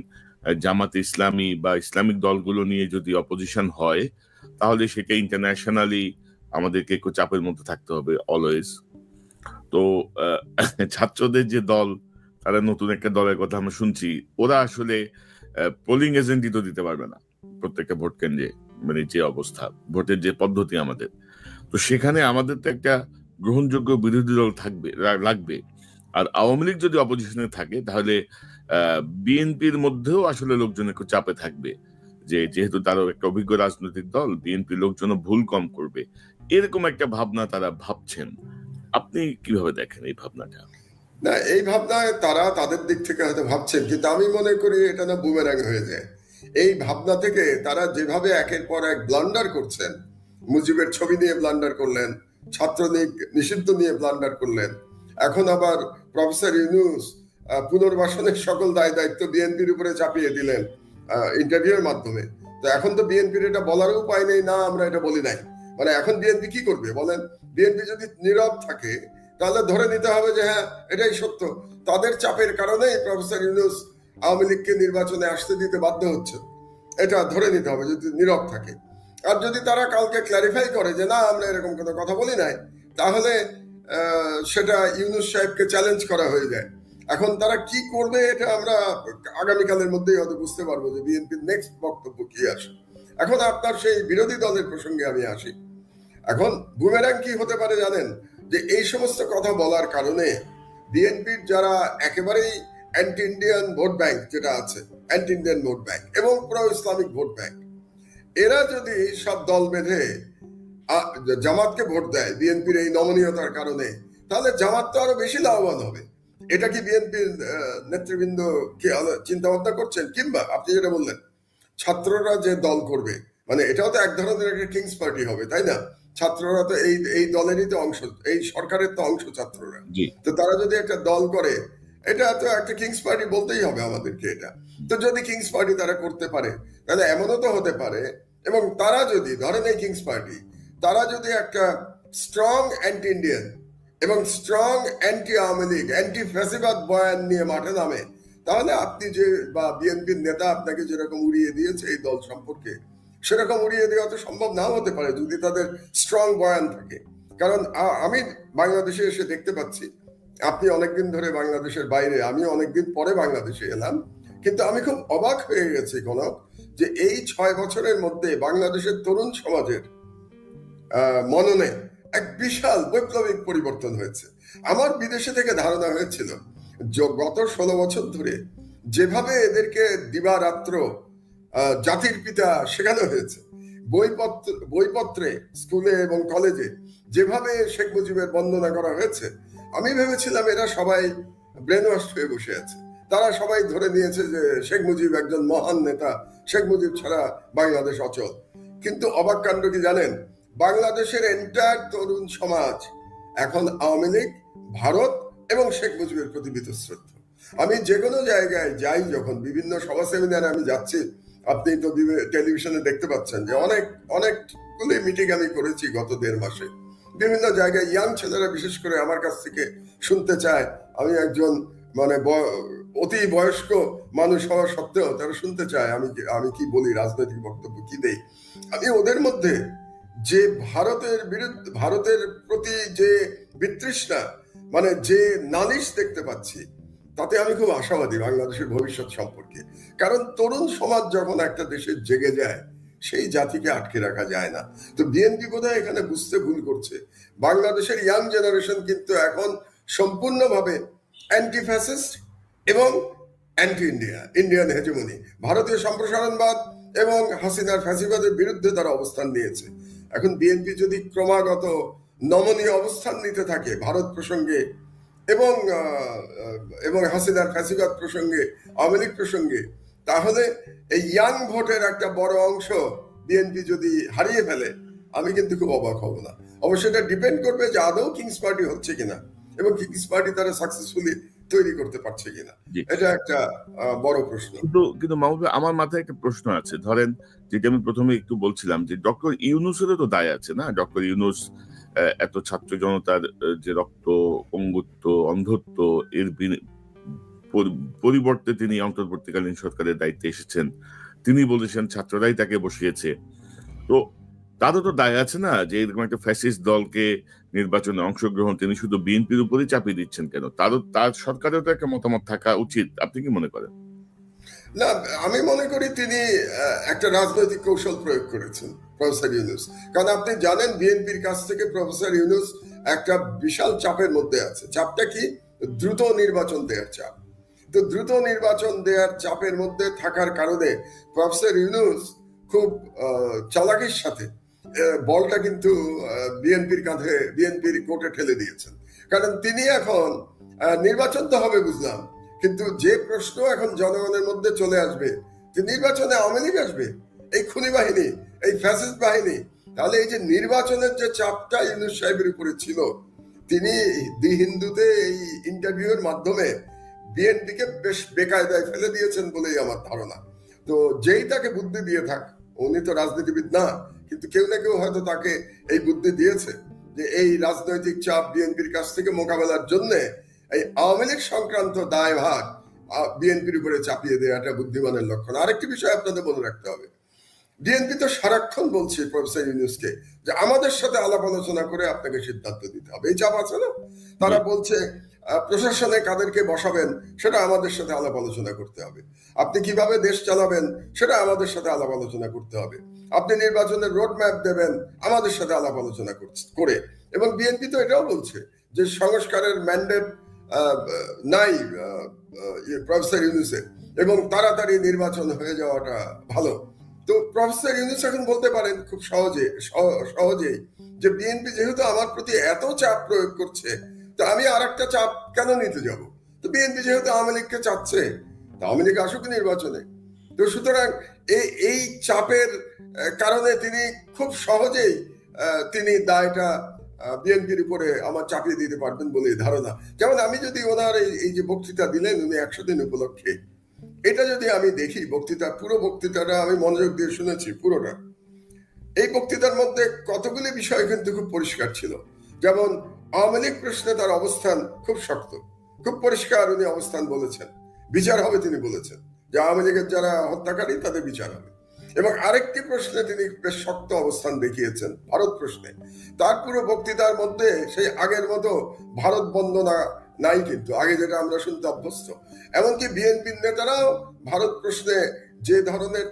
জামাতে ইসলামী বা ইসলামিক দলগুলো নিয়ে যদি অপোজিশন হয়, তাহলে সেটা ইন্টারন্যাশনালি আমাদেরকে একটু চাপের মধ্যে থাকতে হবে অলওয়েজ। তো ছাত্রদের যে দল, তারা নতুন একটা দলের কথা আমরা শুনছি, ওরা আসলে পোলিং এজেন্টই তো দিতে পারবে না প্রত্যেকটা ভোট কেন্দ্রে, মানে যে অবস্থা ভোটের যে পদ্ধতি আমাদের, তো সেখানে আমাদের তো একটা গ্রহণযোগ্য বিরোধী দল লাগবে। আর আওয়ামী লীগ যদি অপোজিশনে থাকে, তাহলে বিএনপির মধ্যেও আসলে লোকজন একটু চাপে থাকবে, যে যেহেতু তারও একটা অভিজ্ঞ রাজনৈতিক দল, বিএনপি লোকজন ভুল কম করবে, এরকম একটা ভাবনা তারা ভাবছেন। আপনি কিভাবে দেখেন এই ভাবনাটা? না, এই ভাবনায় তারা তাদের দিক থেকে হয়তো ভাবছেন, কিন্তু আমি মনে করি এটা না বুমেরাং হয়ে যায়। এই ভাবনা থেকে তারা যেভাবে একের পর এক ব্লান্ডার করছেন, মুজিবের ছবি নিয়ে ব্লান্ডার করলেন, ছাত্রলীগ নিষিদ্ধ নিয়ে ব্লান্ডার করলেন, এখন আবার প্রফেসর ইউনূস পুনর্বাসনের সকল দায় দায়িত্ব বিএনপির উপরে চাপিয়ে দিলেন ইন্টারভিউর মাধ্যমে। তো এখন তো বিএনপির এটা বলার উপায় নেই, না আমরা এটা বলি নাই। মানে এখন বিএনপি কি করবে বলেন? বিএনপি যদি নীরব থাকে তাহলে ধরে নিতে হবে যে হ্যাঁ এটাই সত্য। তাদের চাপের কারণে প্রফেসর ইউনূস আওয়ামী লীগকে নির্বাচনে আসতে দিতে বাধ্য হচ্ছে, এটা ধরে নিতে হবে যদি নীরব থাকে। আর যদি তারা কালকে ক্ল্যারিফাই করে যে না আমরা এরকম কোনো কথা বলি নাই, তাহলে সেটা ইউনূস সাহেবকে চ্যালেঞ্জ করা হয়ে যায়। এখন তারা কি করবে এটা আমরা আগামীকালের মধ্যেই হয়তো বুঝতে পারবো যে বিএনপির নেক্সট বক্তব্য কি আসে। এখন আপনার সেই বিরোধী দলের প্রসঙ্গে আমি আসি। এখন বুমেরাং কি হতে পারে জানেন? যে এই সমস্ত কথা বলার কারণে বিএনপির যারা একেবারেই অ্যান্টি ইন্ডিয়ান ভোট ব্যাংক যেটা আছে, অ্যান্টি ইন্ডিয়ান ভোট ব্যাংক এবং প্রো ইসলামিক ভোট ব্যাংক, এরা যদি সব দল বেঁধে জামাতকে ভোট দেয় বিএনপির এই নমনীয়তার কারণে, তাহলে জামাত তো আরো বেশি লাভবান হবে। এটা কি বিএনপির নেতৃবৃন্দ কি চিন্তা ভাবনা করছেন? কিংবা আপনি যেটা বললেন ছাত্ররা যে দল করবে, মানে এটাও তো এক ধরনের একটা কিংস পার্টি হবে, তাই না? ছাত্ররা তো এই দলেরই তো অংশ, এই সরকারের তো অংশ ছাত্ররা। তো তারা যদি একটা দল করে, এটা তো একটা কিংস পার্টি বলতেই হবে আমাদেরকে এটা। তো যদি কিংস পার্টি তারা করতে পারে, তাহলে এমনও তো হতে পারে, এবং তারা যদি ধরেন এই কিংস পার্টি, তারা যদি একটা স্ট্রং অ্যান্টি ইন্ডিয়ান এবং strong anti Awami League, anti ফ্যাসিবাদ বয়ান নিয়ে মাঠে নামে, তাহলে আপনি যে বা বিএনপির নেতা আপনাকে যেরকম উড়িয়ে দিয়েছে এই দল সম্পর্কে, সেরকম উড়িয়ে দেওয়া তো সম্ভব নাও হতে পারে যদি তাদের স্ট্রং বয়ান থাকে। কারণ আমি বাংলাদেশে এসে দেখতে পাচ্ছি, আপনি অনেকদিন ধরে বাংলাদেশের বাইরে, আমি অনেকদিন পরে বাংলাদেশে এলাম, কিন্তু আমি খুব অবাক হয়ে গেছি কনক, যে এই 6 বছরের মধ্যে বাংলাদেশের তরুণ সমাজের মননে এক বিশাল বৈপ্লবিক পরিবর্তন হয়েছে। আমার বিদেশে থেকে ধারণা হয়েছিল গত 16 বছর ধরে যেভাবে এদেরকে দিবারাত্র জাতির পিতা শেখানো হয়েছে, বইপত্রে, স্কুলে এবং কলেজে যেভাবে শেখ মুজিবের বন্দনা করা হয়েছে, আমি ভেবেছিলাম এরা সবাই ব্রেন ওয়াশ হয়ে বসে আছে। তারা সবাই ধরে নিয়েছে যে শেখ মুজিব একজন মহান নেতা, শেখ মুজিব ছাড়া বাংলাদেশ অচল। কিন্তু অবাক কাণ্ড কি জানেন, বাংলাদেশের এন্টায়ার তরুণ সমাজ এখন আওয়ামী লীগ, ভারত এবং শেখ মুজিবের প্রতি বীতশ্রদ্ধ। আমি যে কোনো জায়গায় যাই, যখন বিভিন্ন সভা সেমিনারে আমি যাচ্ছি, আপনি তো টেলিভিশনে দেখতে পাচ্ছেন যে অনেকগুলি মিটিং আমি করেছি গত 1.5 মাসে। বিভিন্ন জায়গায় ইয়াং ছেলেরা বিশেষ করে আমার কাছ থেকে শুনতে চায়। আমি একজন মানে অতি বয়স্ক মানুষ হওয়া সত্ত্বেও তারা শুনতে চায় আমি কি বলি, রাজনৈতিক বক্তব্য কি দেই। আমি ওদের মধ্যে যে ভারতের প্রতি যে বিতৃষ্ণা, মানে যে নালিশ দেখতে পাচ্ছি, তাতে আমি খুব আশাবাদী বাংলাদেশের ভবিষ্যৎ সম্পর্কে। কারণ তরুণ সমাজ যখন একটা দেশে জেগে যায়, সেই জাতিকে আটকে রাখা যায় না। তো বিএনপি বোধহয় এখানে বুঝতে ভুল করছে। বাংলাদেশের ইয়াং জেনারেশন কিন্তু এখন সম্পূর্ণভাবে অ্যান্টি ফ্যাসিস্ট এবং অ্যান্টি ইন্ডিয়ান হেজেমনি, ভারতীয় সম্প্রসারণবাদ এবং হাসিনার ফ্যাসিবাদের বিরুদ্ধে তারা অবস্থান নিয়েছে। এখন বিএনপি যদি ক্রমাগত নমনীয় অবস্থান নিতে থাকে ভারত প্রসঙ্গে এবং হাসিনার ফ্যাসিবাদ প্রসঙ্গে, আওয়ামী লীগ প্রসঙ্গে, তাহলে এই ইয়াং ভোটের একটা বড় অংশ বিএনপি যদি হারিয়ে ফেলে, আমি কিন্তু খুব অবাক হব না। অবশ্যই এটা ডিপেন্ড করবে যে আদৌ কিংস পার্টি হচ্ছে কিনা এবং কিংস পার্টি তারা সাকসেসফুলি তৈরি করতে পারছে কিনা। এটা একটা বড় প্রশ্ন। কিন্তু মাহবুব, আমার মাথায় একটা প্রশ্ন আছে। ধরেন, যেটা আমি প্রথমে একটু বলছিলাম যে ডক্টর ইউনূসেরও তো দায় আছে না? ডক্টর ইউনূস এত ছাত্র জনতার যে রক্ত, পঙ্গুত্ব, অন্ধত্ব, এর পরিবর্তে তিনি অন্তর্বর্তীকালীন সরকারের দায়িত্বে এসেছেন। তিনি বলেছেন ছাত্ররাই তাকে বসিয়েছে। তো তারও তো দায় আছে না যে এরকম একটা ফ্যাসিস্ট দলকে নির্বাচনে অংশগ্রহণ তিনি শুধু বিএনপির উপরই চাপিয়ে দিচ্ছেন কেন? তার সরকারেও তো একটা মতামত থাকা উচিত। আপনি কি মনে করেন? না, আমি মনে করি তিনি একটা রাজনৈতিক কৌশল প্রয়োগ করেছেন প্রফেসর ইউনূস। কারণ আপনি জানেন বিএনপির কাছ থেকে প্রফেসর ইউনূস একটা বিশাল চাপের মধ্যে আছে। চাপটা কি? দ্রুত নির্বাচন দেওয়ার চাপ। তো দ্রুত নির্বাচন দেওয়ার চাপের মধ্যে থাকার কারণে প্রফেসর ইউনূস খুব চালাকির সাথে বলটা কিন্তু বিএনপির কাঁধে, বিএনপির কোর্টে ঠেলে দিয়েছেন। কারণ তিনি এখন নির্বাচন তো হবে বুঝলাম, কিন্তু যে প্রশ্ন এখন জনগণের মধ্যে চলে আসবে যে নির্বাচনে আওয়ামী লীগ আসবে, এই খুনি বাহিনী, এই ফ্যাসিস্ট বাহিনী, তাহলে এই যে নির্বাচনের যে চাপটা ইউনূস সাহেবের উপরে ছিল, তিনি দি হিন্দুতে এই ইন্টারভিউর মাধ্যমে বিএনপিকে বেশ বেকায়দায় ফেলে দিয়েছেন বলেই আমার ধারণা। তো যেই তাকে বুদ্ধি দিয়ে থাক, উনি তো রাজনীতিবিদ না, কিন্তু কেউ না কেউ হয়তো তাকে এই বুদ্ধি দিয়েছে যে এই রাজনৈতিক চাপ বিএনপির কাছ থেকে মোকাবেলার জন্য এই আওয়ামী লীগ সংক্রান্ত দায়ভার বিএনপির উপরে চাপিয়ে দেওয়াটা বুদ্ধিমানের লক্ষণ। আরেকটি বিষয় আপনাদের মনে রাখতে হবে, বিএনপি তো সারাক্ষণ বলছে প্রফেসর ইউনূসকে যে আমাদের সাথে আলাপ আলোচনা করে আপনাকে সিদ্ধান্ত দিতে হবে। এই চাপ আছে না? তারা বলছে প্রশাসনে কাদেরকে বসাবেন সেটা আমাদের সাথে আলাপ আলোচনা করতে হবে, আপনি কিভাবে দেশ চালাবেন সেটা আমাদের সাথে আলাপ আলোচনা করতে হবে, আপনি নির্বাচনের রোড ম্যাপ দেবেন আমাদের সাথে আলাপ আলোচনা করে। এবং বিএনপি তো এটাও বলছে যে সংস্কারের ম্যান্ডেট নাই প্রফেসর ইউনূসের এবং তাড়াতাড়ি নির্বাচন হয়ে যাওয়াটা ভালো। তো প্রফেসর ইউনূস এখন বলতে পারেন খুব সহজেই যে বিএনপি যেহেতু আমার প্রতি এত চাপ প্রয়োগ করছে, তো আমি আর একটা চাপ কেন নিতে যাব? তো বিএনপি যেহেতু আওয়ামী লীগকে চাচ্ছে, তো আওয়ামী লীগ আসুক নির্বাচনে। তো সুতরাং এই চাপের কারণে তিনি খুব সহজেই তিনি দায়টা বিএনপির উপরে আমার চাপিয়ে দিতে পারবেন বলে ধারণা। যেমন আমি যদি ওনার এই যে বক্তৃতা দিলেন উনি 100 দিন উপলক্ষে, এটা যদি আমি দেখি পুরো বক্তৃতাটা আমি মনোযোগ দিয়ে শুনেছি পুরোটা, এই বক্তৃতার মধ্যে কতগুলি বিষয় কিন্তু খুব পরিষ্কার ছিল। যেমন আওয়ামী লীগ প্রশ্নে তার অবস্থান খুব শক্ত, খুব পরিষ্কার উনি অবস্থান বলেছেন, বিচার হবে তিনি বলেছেন যে আওয়ামী লীগের যারা হত্যাকারী তাদের বিচার হবে। এবং আরেকটি প্রশ্নে তিনি বেশ শক্ত অবস্থান দেখিয়েছেন, ভারত প্রশ্নে। তার পুরো বক্তৃতার মধ্যে সেই আগের মতো ভারত বন্দনা নাই, কিন্তু আগে যেটা আমরা শুনতে অভ্যস্ত। এমনকি বিএনপির নেতারাও ভারত প্রশ্নে যে ধরনের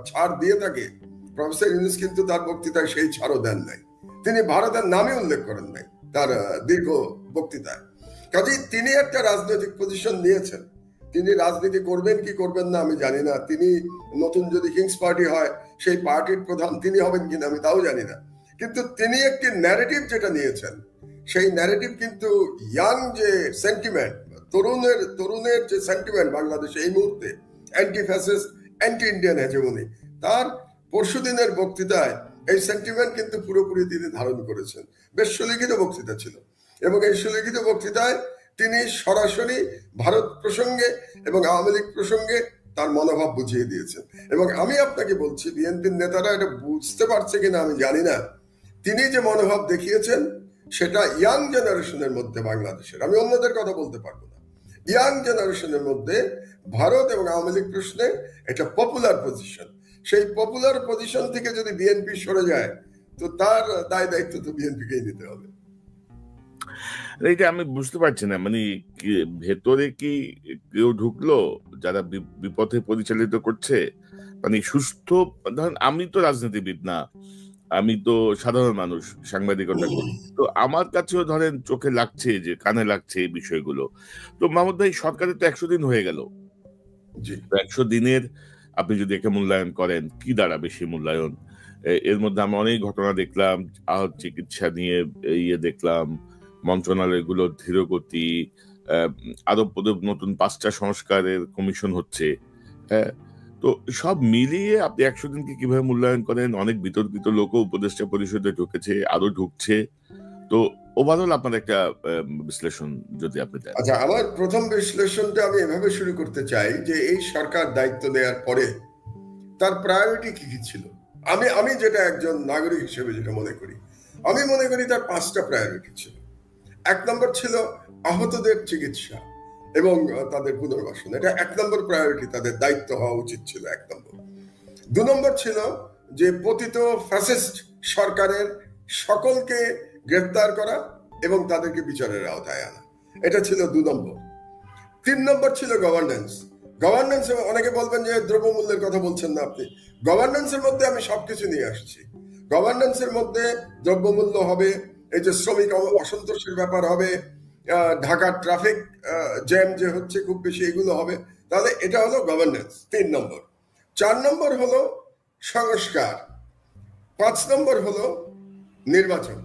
ছাড় দিয়ে থাকে, প্রফেসর ইউনূস কিন্তু তার বক্তৃতায় সেই ছাড়ও দেন নাই। তিনি ভারতের নামে উল্লেখ করেন নাই তার দীর্ঘ বক্তৃতায়। কাজেই তিনি একটা রাজনৈতিক পজিশন নিয়েছেন। তিনি রাজনীতি করবেন কি করবেন না আমি জানি না। তিনি নতুন যদি কিংস পার্টি হয় সেই পার্টির প্রধান তিনি হবেন কিনা আমি তাও জানি না। কিন্তু তিনি একটি ন্যারেটিভ যেটা নিয়েছেন, সেই ন্যারেটিভ কিন্তু ইয়াং যে সেন্টিমেন্ট, তরুণের যে সেন্টিমেন্ট বাংলাদেশে এই মুহূর্তে, anti fascist, anti Indian hegemony, তার পরশুদিনের বক্তৃতায় এই সেন্টিমেন্ট কিন্তু পুরোপুরি তিনি ধারণ করেছেন। বেশ সুলিখিত বক্তৃতা ছিল, এবং এই সুলিখিত বক্তৃতায় তিনি সরাসরি ভারত প্রসঙ্গে এবং আওয়ামী লীগ প্রসঙ্গে তার মনোভাব বুঝিয়ে দিয়েছেন। এবং আমি আপনাকে বলছি, বিএনপির নেতারা এটা বুঝতে পারছে কিনা আমি জানি না, তিনি যে মনোভাব দেখিয়েছেন সেটা ইয়াং জেনারেশনের মধ্যে বাংলাদেশের, আমি অন্যদের কথা বলতে পারবো না, ইয়াং জেনারেশনের মধ্যে ভারত এবং আওয়ামী লীগ প্রশ্নে এটা পপুলার পজিশন। সেই পপুলার পজিশন থেকে যদি বিএনপি সরে যায় তো তার দায় দায়িত্ব তো বিএনপিকেই নিতে হবে। এইটা আমি বুঝতে পারছি না, মানে ভেতরে কি কেউ ঢুকলো যারা বিপথে পরিচালিত করছে? মানে সুস্থ, ধরেন আমি তো রাজনীতিবিদ না, আমি তো সাধারণ মানুষ, সাংবাদিকতা করি, তো আমার কাছেও ধরেন চোখে লাগছে, যে কানে লাগছে এই বিষয়গুলো। তো মাহমুদ ভাই, সরকারের তো 100 দিন হয়ে গেল। 100 দিনের আপনি যদি একে মূল্যায়ন করেন, কি দাঁড়াবে সেই মূল্যায়ন? এর মধ্যে আমি অনেক ঘটনা দেখলাম, আহত চিকিৎসা নিয়ে দেখলাম, মন্ত্রণালয়গুলোর ধীরগতি, আদব পদব নতুন 5টা সংস্কারের কমিশন হচ্ছে। হ্যাঁ, তো সব মিলিয়ে আপনি 100 দিনকে কিভাবে মূল্যায়ন করেন? অনেক বিতর্কিত লোকও উপদেষ্টা পরিষদে ঢুকেছে, আরো ঢুকছে। তো ওভারঅল আপনার একটা বিশ্লেষণ যদি আপনি দেন। আচ্ছা, আমার প্রথম বিশ্লেষণটা আমি এভাবে শুরু করতে চাই যে এই সরকার দায়িত্ব নেওয়ার পরে তার প্রায়োরিটি কি কি ছিল। আমি যেটা একজন নাগরিক হিসেবে যেটা মনে করি, আমি মনে করি তার 5টা প্রায়োরিটি ছিল। 1 নম্বর ছিল আহতদের চিকিৎসা এবং তাদের পুনর্বাসন, এটা 1 নম্বর প্রায়োরিটি, তাদের দায়িত্ব হওয়া উচিত ছিল 1 নম্বর। 2 নম্বর ছিল যে পতিত ফ্যাসিস্ট সরকারের সকলকে গ্রেফতার করা এবং তাদেরকে বিচারের আওতায় আনা, এটা ছিল 2 নম্বর। 3 নম্বর ছিল গভর্নেন্স। অনেকে বলবেন যে দ্রব্যমূল্যের কথা বলছেন না আপনি। গভর্নেন্সের মধ্যে আমি সবকিছু নিয়ে আসছি। গভর্নেন্সের মধ্যে দ্রব্যমূল্য হবে, এই যে শ্রমিক অসন্তোষের ব্যাপার হবে, ঢাকার ট্রাফিক জ্যাম যে হচ্ছে খুব বেশি, এগুলো হবে। তাহলে এটা হলো গভর্নেন্স 3 নম্বর। 4 নম্বর হলো সংস্কার, 5 নম্বর হলো নির্বাচন।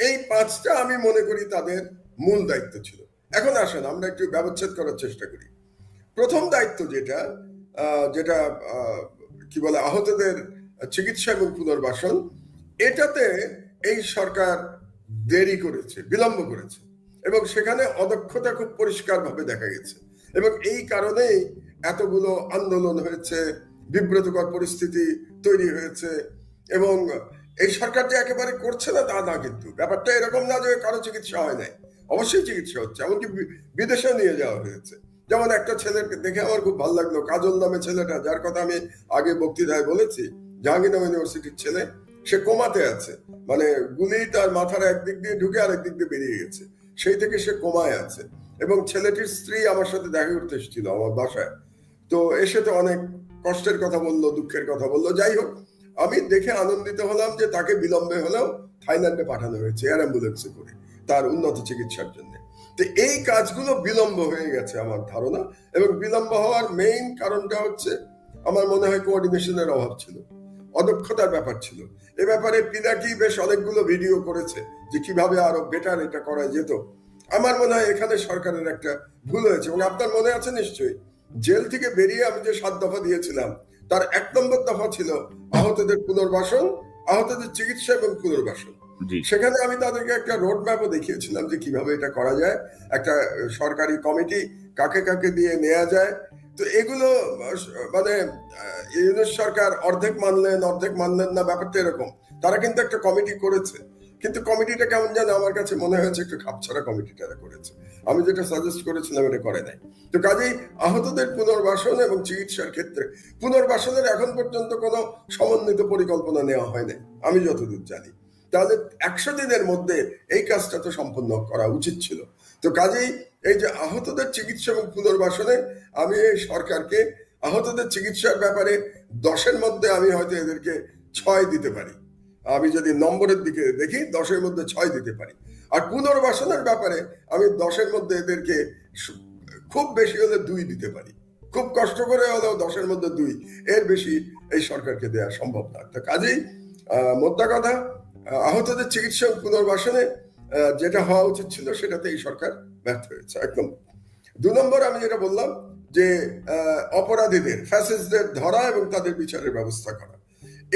এই 5টা আমি মনে করি তাদের মূল দায়িত্ব ছিল। এখন আসেন আমরা একটু ব্যবচ্ছেদ করার চেষ্টা করি। প্রথম দায়িত্ব যেটা যেটা কি বলে, আহতদের চিকিৎসা এবং পুনর্বাসন, এটাতে এই সরকার দেরি করেছে, বিলম্ব করেছে, এবং সেখানে অদক্ষতা খুব পরিষ্কারভাবে দেখা গেছে। এবং এই কারণেই এতগুলো আন্দোলন হয়েছে, বিব্রতকর পরিস্থিতি তৈরি হয়েছে। এবং এই সরকার যে একেবারে করছে না তা না, কিন্তু ব্যাপারটা এরকম না যে কারো চিকিৎসা হয় নাই, অবশ্যই চিকিৎসা হচ্ছে, এমনকি বিদেশে নিয়ে যাওয়া হয়েছে। যেমন একটা ছেলেকে দেখে আমার খুব ভালো লাগলো, কাজল নামে ছেলেটা, যার কথা আমি আগে বক্তৃতায় বলেছি, জাহাঙ্গীরনগর ইউনিভার্সিটির ছেলে, সে কোমাতে আছে, মানে গুলি তার মাথার একদিক দিয়ে ঢুকে আর একদিক দিয়ে বেরিয়ে গেছে, সেই থেকে সে কোমায় আছে। এবং ছেলেটির স্ত্রী আমার সাথে দেখা করতে এসেছিল আমার বাসায়, তো এসে তো অনেক কষ্টের কথা বললো, দুঃখের কথা বললো। যাই হোক, আমি দেখে আনন্দিত হলাম যে তাকে বিলম্বে হলেও থাইল্যান্ডে পাঠানো হয়েছে এয়ার অ্যাম্বুলেন্সে করে তার উন্নত চিকিৎসার জন্য। তো এই কাজগুলো বিলম্ব হয়ে গেছে আমার ধারণা, এবং বিলম্ব হওয়ার মেইন কারণটা হচ্ছে আমার মনে হয় কোঅর্ডিনেশনের অভাব ছিল, অদক্ষতার ব্যাপার ছিল। এ ব্যাপারে পিনাকি বেশ অনেকগুলো ভিডিও করেছে যে কিভাবে আরো বেটার এটা করা যেত। আমার মনে হয় এখানে সরকারের একটা ভুল হয়েছে। এবং আপনার মনে আছে নিশ্চয়ই, জেল থেকে বেরিয়ে আমি যে 7 দফা দিয়েছিলাম তার 1 নম্বর দফা ছিল আহতদের পুনর্বাসন, আহতদের চিকিৎসা এবং পুনর্বাসন। সেখানে আমি তাদেরকে একটা রোড ম্যাপও দেখিয়েছিলাম যে কিভাবে এটা করা যায়, একটা সরকারি কমিটি কাকে কাকে দিয়ে নেওয়া যায়। তো এগুলো মানে ইউনিট সরকার অর্ধেক মানলেন না, ব্যাপারটা এরকম। তারা কিন্তু একটা কমিটি করেছে, কিন্তু কমিটিটা কেমন যেন আমার কাছে মনে হয়েছে একটু খাপছাড়া কমিটিটা করেছে। আমি যেটা সাজেস্ট করেছিলাম এটা করে নাই। তো কাজেই আহতদের পুনর্বাসন এবং চিকিৎসার ক্ষেত্রে পুনর্বাসনের এখন পর্যন্ত কোনো সমন্বিত পরিকল্পনা নেওয়া হয় নাই আমি যতদূর জানি। তাহলে 100 দিনের মধ্যে এই কাজটা তো সম্পন্ন করা উচিত ছিল। তো কাজেই এই যে আহতদের চিকিৎসা এবং পুনর্বাসনে আমি এই সরকারকে আহতদের চিকিৎসার ব্যাপারে 10-এর মধ্যে আমি হয়তো এদেরকে 6 দিতে পারি, আমি যদি নম্বরের দিকে দেখি 10-এর মধ্যে 6 দিতে পারি। আর পুনর্বাসনের ব্যাপারে আমি 10-এর মধ্যে এদেরকে খুব বেশি হলে 2 দিতে পারি, খুব কষ্ট করে হলেও 10-এর মধ্যে 2, এর বেশি এই সরকারকে দেওয়া সম্ভব না। তো কাজেই মোদ্দা কথা, আহতদের চিকিৎসা পুনর্বাসনে যেটা হওয়া উচিত ছিল সেটাতে এই সরকার ব্যর্থ হয়েছে। 1 নম্বর। 2 নম্বর, আমি যেটা বললাম যে অপরাধীদের, ফ্যাসিস্টদের ধরা এবং তাদের বিচারের ব্যবস্থা করা,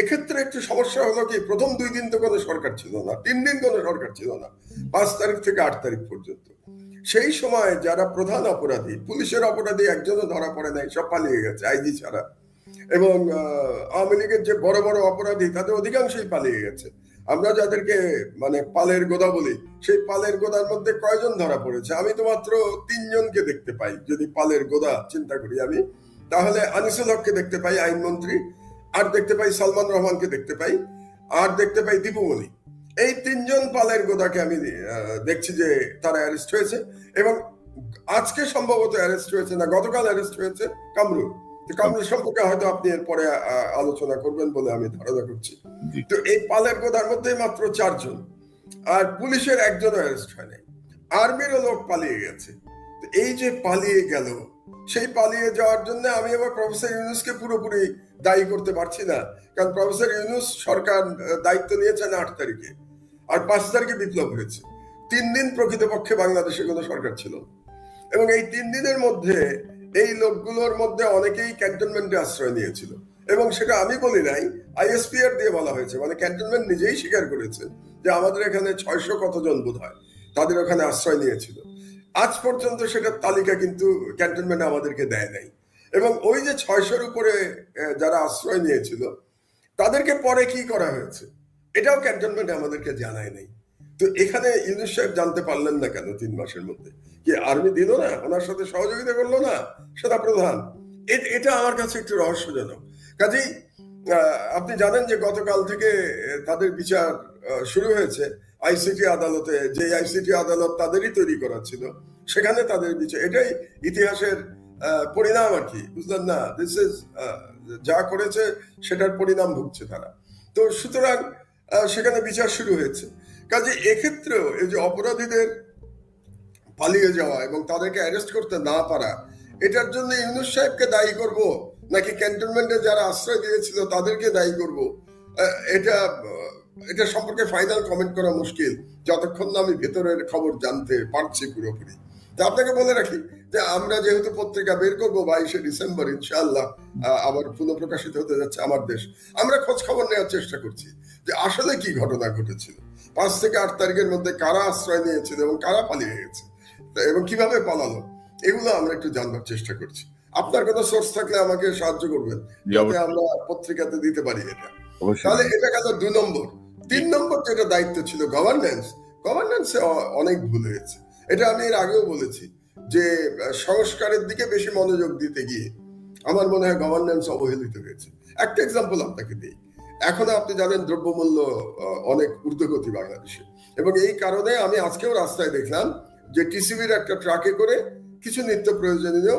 এক্ষেত্রে একটু সমস্যা হলো কি, প্রথম 2 দিন তো কোনো সরকার ছিল না, 3 দিন কোনো সরকার ছিল না, 5 তারিখ থেকে 8 তারিখ পর্যন্ত। সেই সময় যারা প্রধান অপরাধী, পুলিশের অপরাধী একজনও ধরা পড়ে নাই, সব পালিয়ে গেছে আইজি ছাড়া। এবং আওয়ামী লীগের যে বড় বড় অপরাধী তাদের অধিকাংশই পালিয়ে গেছে। আমরা যাদেরকে মানে পালের গোদা বলি, সেই পালের গোদার মধ্যে কয়জন ধরা পড়েছে? আমি তো মাত্র 3 জনকে দেখতে পাই। যদি পালের গোদা চিন্তা করি আমি, তাহলে আনিসুল হককে দেখতে পাই আইনমন্ত্রী, আর দেখতে পাই সালমান রহমানকে দেখতে পাই, আর দেখতে পাই দীপুমণি। এই 3 জন পালের গোদাকে আমি দেখছি যে তারা অ্যারেস্ট হয়েছে, এবং আজকে সম্ভবত অ্যারেস্ট হয়েছে, না গতকাল অ্যারেস্ট হয়েছে কামরুল। কামরুল সম্পর্কে হয়তো আপনি এরপরে আলোচনা করবেন বলে আমি ধারণা করছি। তো এই পালের গোদার মধ্যে মাত্র 4 জন, আর পুলিশের একজনও অ্যারেস্ট হয় নাই, আর্মিরও লোক পালিয়ে গেছে। তো এই যে পালিয়ে গেল, সেই পালিয়ে যাওয়ার জন্য আমি আবার প্রফেসর ইউনূসকে পুরোপুরি দায়ী করতে পারছি না, কারণ প্রফেসর ইউনূস সরকার দায়িত্ব নিয়েছেন 8 তারিখে, আর 5 তারিখে বিপ্লব হয়েছে। 3 দিন প্রকৃতপক্ষে বাংলাদেশে কোনো সরকার ছিল না, এবং এই 3 দিনের মধ্যে এই লোকগুলোর মধ্যে অনেকেই ক্যান্টনমেন্টে আশ্রয় নিয়েছিল, এবং সেটা আমি বলি নাই, আইএসপিআর দিয়ে বলা হয়েছে, মানে ক্যান্টনমেন্ট নিজেই স্বীকার করেছে যে আমাদের এখানে 600 কতজন বোধ হয় তাদের ওখানে আশ্রয় নিয়েছিল। আজ পর্যন্ত সেটার তালিকা কিন্তু ক্যান্টনমেন্ট আমাদেরকে দেয় নাই, এবং ওই যে 600-র উপরে যারা আশ্রয় নিয়েছিল তাদেরকে পরে কি করা হয়েছে এটাও ক্যান্টনমেন্ট আমাদেরকে জানায় নাই। তো এখানে ইউনূস সাহেব জানতে পারলেন না কেন 3 মাসের মধ্যে? কি আর্মি দিল না, ওনার সাথে সহযোগিতা করলো না সেনা প্রধান? এটা আমার কাছে একটু রহস্যজনক। কাজেই আপনি জানেন যে গতকাল থেকে তাদের বিচার শুরু হয়েছে আইসিটি আদালতে, যে আইসিটি আদালত তাদেরই তৈরি করা ছিল, সেখানে তাদের বিচার। এটাই ইতিহাসের পরিণাম আর কি, বুঝলেন না? দিস ইজ যা করেছে সেটার পরিণাম ভুগছে তারা। তো সুতরাং সেখানে বিচার শুরু হয়েছে। কাজে এক্ষেত্রেও এই যে অপরাধীদের পালিয়ে যাওয়া এবং তাদেরকে অ্যারেস্ট করতে না পারা, এটার জন্য ইউনূস সাহেবকে দায়ী করব নাকি ক্যান্টনমেন্টে যারা আশ্রয় দিয়েছিল তাদেরকে দায়ী করব, এটা সম্পর্কে ফাইনাল কমেন্ট করা মুশকিল যতক্ষণ না আমি ভেতরের খবর জানতে পারছি পুরোপুরি। তা আপনাকে বলে রাখি যে আমরা যেহেতু পত্রিকা বের করবো 22শে ডিসেম্বর ইনশাআল্লাহ, আবার পুনঃপ্রকাশিত হতে যাচ্ছে আমার দেশ, আমরা খোঁজ খবর নেওয়ার চেষ্টা করছি যে আসলে কি ঘটনা ঘটেছিল, 5 থেকে 8 তারিখের মধ্যে কারা আশ্রয় নিয়েছিল এবং কারা পালিয়ে গেছে এবং কিভাবে পালালো, এগুলো আমরা একটু জানবার চেষ্টা করছি। আপনার কোনো সোর্স থাকলে আমাকে সাহায্য করবেন যাতে আমরা পত্রিকাতে দিতে পারি এটা। তাহলে এটা গেল 2 নম্বর। 3 নম্বর যেটা দায়িত্ব ছিল গভর্নেন্সে অনেক ভুল হয়েছে। এটা আমি এর আগেও বলেছি যে সংস্কারের দিকে বেশি মনোযোগ দিতে গিয়ে আমার মনে হয় গভর্নেন্স অবহেলিত হয়েছে। একটা এক্সাম্পল আপনাকে দিই। এখন আপনি জানেন দ্রব্যমূল্য অনেক ঊর্ধ্বগতি বাংলাদেশে, এবং এই কারণে আমি আজকেও রাস্তায় দেখলাম যে টিসিবির একটা ট্রাকে করে কিছু নিত্য প্রয়োজনীয়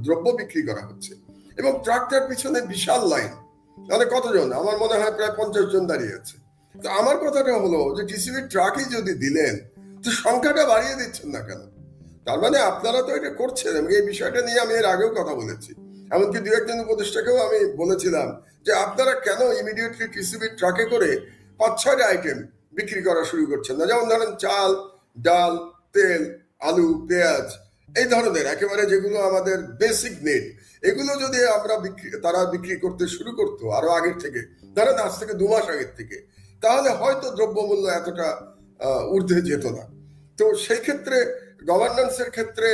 দ্রব্য বিক্রি করা হচ্ছে, এবং ট্রাকটার পিছনে বিশাল লাইন, মানে কতজন, আমার মনে হয় প্রায় 50 জন দাঁড়িয়ে আছে। তো আমার কথাটা হলো যে টিসিবির ট্রাকই যদি দিলেন তো সংখ্যাটা বাড়িয়ে দিচ্ছেন না কেন? তার মানে আপনারা তো এটা করছেন, এবং এই বিষয়টা নিয়ে আমি এর আগেও কথা বলেছি, এমনকি 2-1 উপদেষ্টাকেও আমি বলেছিলাম যে আপনারা কেন ইমিডিয়েটলি টিসিবির ট্রাকে করে 5-6টা আইটেম বিক্রি করা শুরু করছেন না, যেমন ধরেন চাল, ডাল, তেল, আলু, পেঁয়াজ, এই ধরনের একেবারে যেগুলো আমাদের বেসিক নিড, এগুলো যদি আমরা তারা বিক্রি করতে শুরু করতো আরো আগের থেকে, ধরেন আজ থেকে 2 মাস আগের থেকে, তাহলে হয়তো দ্রব্যমূল্য এতটা ঊর্ধ্বে যেত না। তো সেই ক্ষেত্রে গভর্নেন্সের ক্ষেত্রে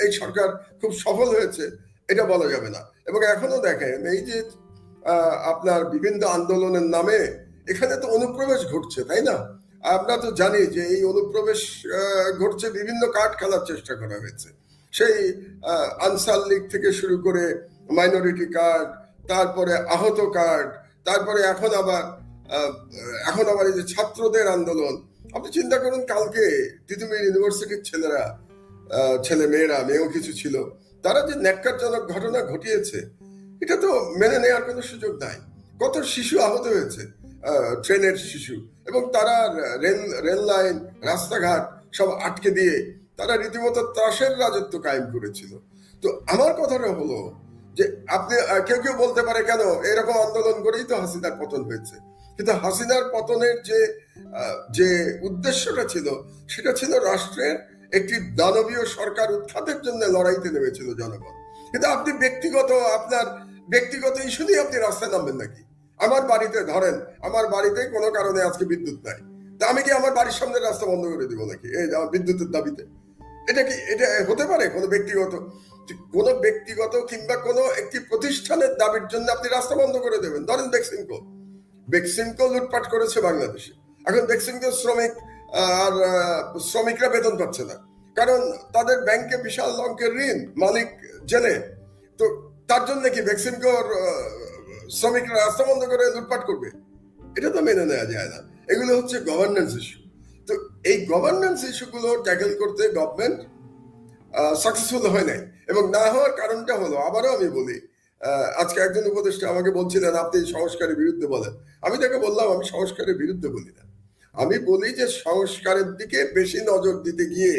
এই সরকার খুব সফল হয়েছে এটা বলা যাবে না। এবং এখনো দেখেন এই যে আপনার বিভিন্ন আন্দোলনের নামে এখানে তো অনুপ্রবেশ ঘটছে, তাই না? আমরা তো জানি যে এই অনুপ্রবেশ ঘটছে, বিভিন্ন কার্ড খেলার চেষ্টা করা হয়েছে, সেই আনসার লীগ থেকে শুরু করে মাইনরিটি কার্ড, তারপরে আহত কার্ড, তারপরে এখন আবার এই যে ছাত্রদের আন্দোলন। আপনি চিন্তা করুন, কালকে তিতুমির ইউনিভার্সিটির ছেলে মেয়েরা, মেয়েও কিছু ছিল, তারা যে ন্যাক্কারজনক ঘটনা ঘটিয়েছে এটা তো মেনে নেওয়ার কোনো সুযোগ নাই। কত শিশু আহত হয়েছে, ট্রেনের শিশু, এবং তারা রেল লাইন, রাস্তাঘাট সব আটকে দিয়ে তারা রীতিমতো ত্রাসের রাজত্ব কায়েম করেছিল। তো আমার কথাটা হলো যে আপনি কেউ কেউ বলতে পারে কেন এরকম আন্দোলন করেই তো হাসিনার পতন হয়েছে, কিন্তু হাসিনার পতনের যে উদ্দেশ্যটা ছিল সেটা ছিল রাষ্ট্রের একটি দানবীয় সরকার উৎখাতের জন্য লড়াইতে নেমেছিল জনগণ। কিন্তু আপনি আপনার ব্যক্তিগত ইস্যু নিয়ে আপনি রাস্তায় নামবেন নাকি? আমার বাড়িতে ধরেন, আমার বাড়িতে কোনো কারণে আজকে বিদ্যুৎ নাই, তা আমি কি আমার বাড়ির সামনে রাস্তা বন্ধ করে দিব নাকি এই আমার বিদ্যুতের দাবিতে? এটা হতে পারে? কোনো ব্যক্তিগত কিংবা কোনো একটি প্রতিষ্ঠানের দাবির জন্য আপনি রাস্তা বন্ধ করে দেবেন? ধরেন বেক্সিমকো লুটপাট করেছে বাংলাদেশে, এখন বেক্সিমকো শ্রমিকরা বেতন পাচ্ছে না, কারণ তাদের ব্যাংকে বিশাল অঙ্কের ঋণ, মালিক জেলে। তো তার জন্য কি বেক্সিমকোর শ্রমিকরা রাস্তা বন্ধ করে লুটপাট করবে? এটা তো মেনে নেওয়া যায় না। এগুলো হচ্ছে গভর্নেন্স ইস্যু। তো এই গভর্নেন্স ইস্যুগুলো ট্যাকেল করতে গভর্নমেন্ট সাকসেসফুল হয় নাই, এবং না হওয়ার কারণটা হলো, আবারও আমি বলি, আজকে একজন উপদেষ্টা আমাকে বলছিলেন আপনি সংস্কারের বিরুদ্ধে বলেন। আমি তাকে বললাম আমি সংস্কারের বিরুদ্ধে বলি না, আমি বলি যে সংস্কারের দিকে বেশি নজর দিতে গিয়ে